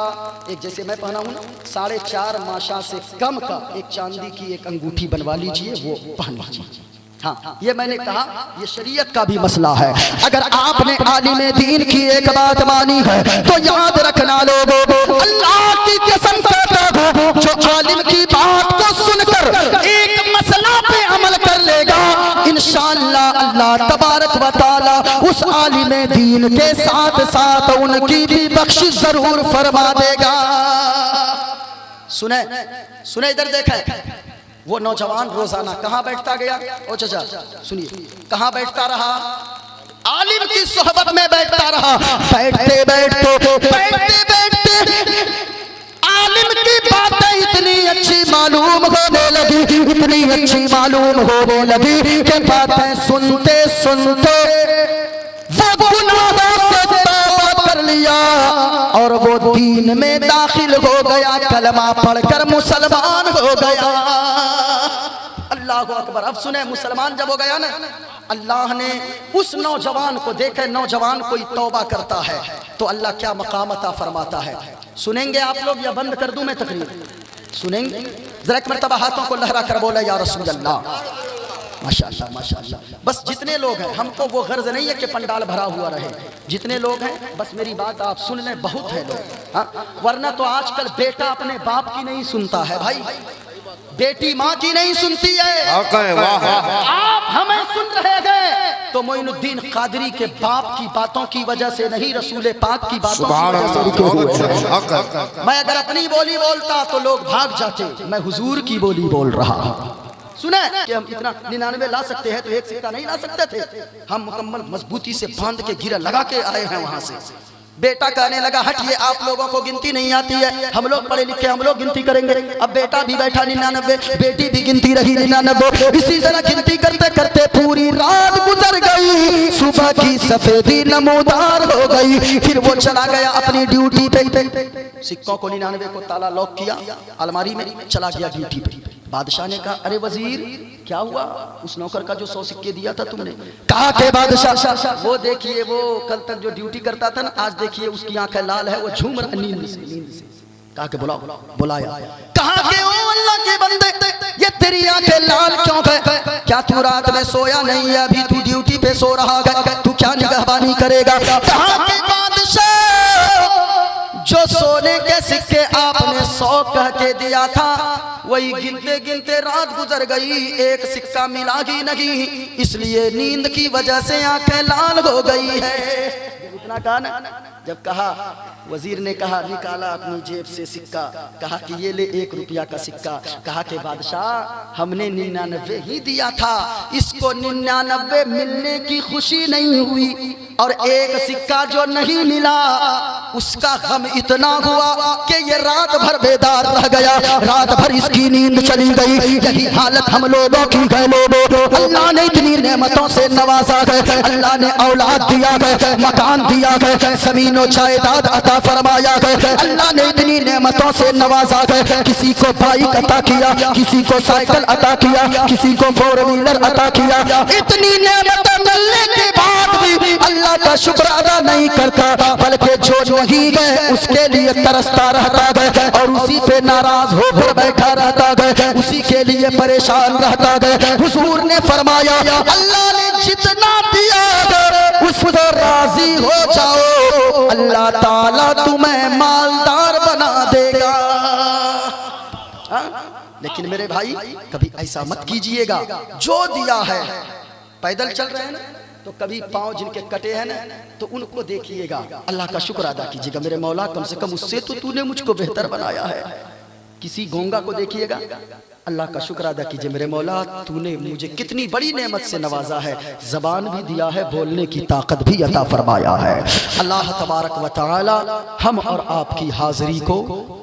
एक, जैसे मैं पहना हूं ना, 4.5 माशा से कम का एक चांदी की एक अंगूठी बनवा लीजिए, वो पहन लीजिए। हाँ, ये मैंने कहा, ये शरीयत का भी मसला है। अगर आपने आलिम दीन की एक बात मानी है तो याद रखना लोगों, अल्लाह की कसम करता हूं, जो आलिम की बात को सुनकर एक मसला पे अमल कर लेगा, इंशाअल्लाह अल्लाह तबारक व तआला उस आलिम दीन के साथ साथ उनकी भी बख्शिश जरूर फरमा देगा। सुने सुने, इधर देखा, वो नौजवान रोजाना कहाँ बैठता गया? ओ चाचा सुनिए, कहाँ बैठता रहा? आलिम की सोहबत में बैठता रहा। बैठते बैठते आलिम की बातें इतनी अच्छी मालूम होने लगी, इतनी अच्छी मालूम होने लगी कि बातें सुनते सुनते वो गुनाहों से तौबा कर लिया और वो दीन में दाखिल हो गया, कलमा पढ़कर मुसलमान हो गया। अल्लाह अकबर। अब सुने, मुसलमान जब हो गया ना, अल्लाह ने उस नौजवान को देखे, नौजवान कोई तौबा करता है तो अल्लाह क्या मकाम अता फरमाता है। सुनेंगे आप लोग या बंद कर दूं मैं तकरीर? सुनेंगे? जरा एक मर्तबा हाथों को लहरा कर बोले या रसूल अल्लाह। माशाअल्लाह माशाअल्लाह। बस जितने लोग हैं, हमको वो गर्ज नहीं है कि पंडाल भरा हुआ रहे, जितने लोग हैं बस मेरी बात आप सुन लें, बहुत है लोग। हाँ, वरना तो आजकल बेटा अपने बाप की नहीं सुनता है भाई, बेटी माँ की नहीं सुनती है। आप हमें सुन रहे हैं तो मोइनुद्दीन कादरी के बाप की बातों की वजह से नहीं, रसूल पाक की बातों की वजह से रुके हुए। मैं अगर अपनी बोली बोलता तो लोग भाग जाते, मैं हुजूर की बोली बोल रहा हूँ। सुने कि हम इतना 99 ला सकते हैं तो एक सिक्का नहीं ला सकते थे? हम मुकम्मल मजबूती से बांध के गिरा लगा के आए हैं वहां से। बेटा कहने लगा, हट, ये आप लोगों को गिनती नहीं आती है, हम लोग पढ़े लिखे, हम लोग गिनती करेंगे। अब बेटा भी बैठा 99, बेटी भी गिनती रही 99। इसी तरह गिनती करते करते पूरी रात गुजर गई, सुबह की सफेदी नमूदार हो गई। फिर वो चला गया अपनी ड्यूटी पे, सिक्कों को 99 को ताला लॉक किया अलमारी में, चला गया ड्यूटी पे। बादशाह ने कहा, अरे वजीर क्या हुआ, उस नौकर का जो 100 सिक्के दिया था तुमने? कहा के बादशाह, वो देखिए, वो कल तक जो ड्यूटी करता था ना, आज देखिए उसकी आंखें लाल है, वो झूम रहा नींद से। कहा के बुलाओ, बुलाया। कहा के ओ अल्लाह के बंदे, ये तेरी आंखें लाल क्यों है? क्या तू रात में सोया नहीं है? अभी तू ड्यूटी पे सो रहा है, तू क्या निगहबानी करेगा? कहा के बादशाह, जो सोने के सिक्के आपने 100 कह के दिया था, वही गिनते गिनते रात गुजर गई, एक सिक्का मिला ही नहीं, इसलिए नींद की वजह से आंखें लाल हो गई है। इतना कहा ना, जब कहा, वजीर ने कहा, निकाला अपनी जेब से सिक्का, कहा कि ये ले 1 रुपया का सिक्का। कहा कि बादशाह, हमने 99 ही दिया था, इसको 99 मिलने की खुशी नहीं हुई और एक सिक्का जो नहीं मिला उसका गम इतना हुआ कि ये रात भर बेदार रह गया, रात भर इसकी नींद चली गई। यही हालत हम लोगों की है। लोगों, अल्लाह ने इतनी नेमतों से नवाजा है, अल्लाह ने औलाद दिया है, मकान दिया है, ज़मीनो जायदाद अता फरमाया है, अल्लाह ने इतनी नेमतों से नवाजा है। किसी को बाइक अता किया, किसी को साइकिल अता किया, किसी को 4 व्हीलर अता किया। इतनी नेमतें मिलने के बाद भी अल्लाह का शुक्र अदा नहीं करता, बल्कि जो नहीं गए उसके लिए तरसता रहता है और उसी पे नाराज होकर बैठा रहता है, उसी के लिए परेशान रहता है। हुजूर ने फरमाया, अल्लाह ने जितना दिया है उस पर राजी हो जाओ, अल्लाह ताला तुम्हें मालदार बना देगा। लेकिन मेरे भाई, कभी ऐसा मत कीजिएगा, जो दिया है, पैदल चल रहे हैं ना, तो कभी पांव जिनके कटे हैं ना, तो उनको देखिएगा, अल्लाह का शुक्र अदा कीजिएगा, मेरे मौला कम से कम उससे तो तूने मुझको बेहतर बनाया है। किसी गूंगा को देखिएगा, अल्लाह का शुक्र अदा कीजिए मेरे मौला, तूने मुझे कितनी बड़ी नेमत से नवाजा है, ज़बान भी दिया है, बोलने की ताकत भी अता फरमाया है। अल्लाह तबारक व तआला हम और आपकी हाज़िरी को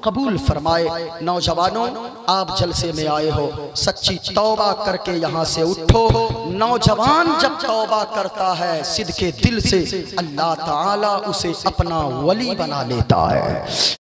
कबूल फरमाए। नौजवानों, आप जलसे में आए हो, सच्ची तौबा करके यहाँ से उठो। नौजवान जब तौबा करता है सिद्के दिल से, अल्लाह ताला उसे अपना वली बना लेता है।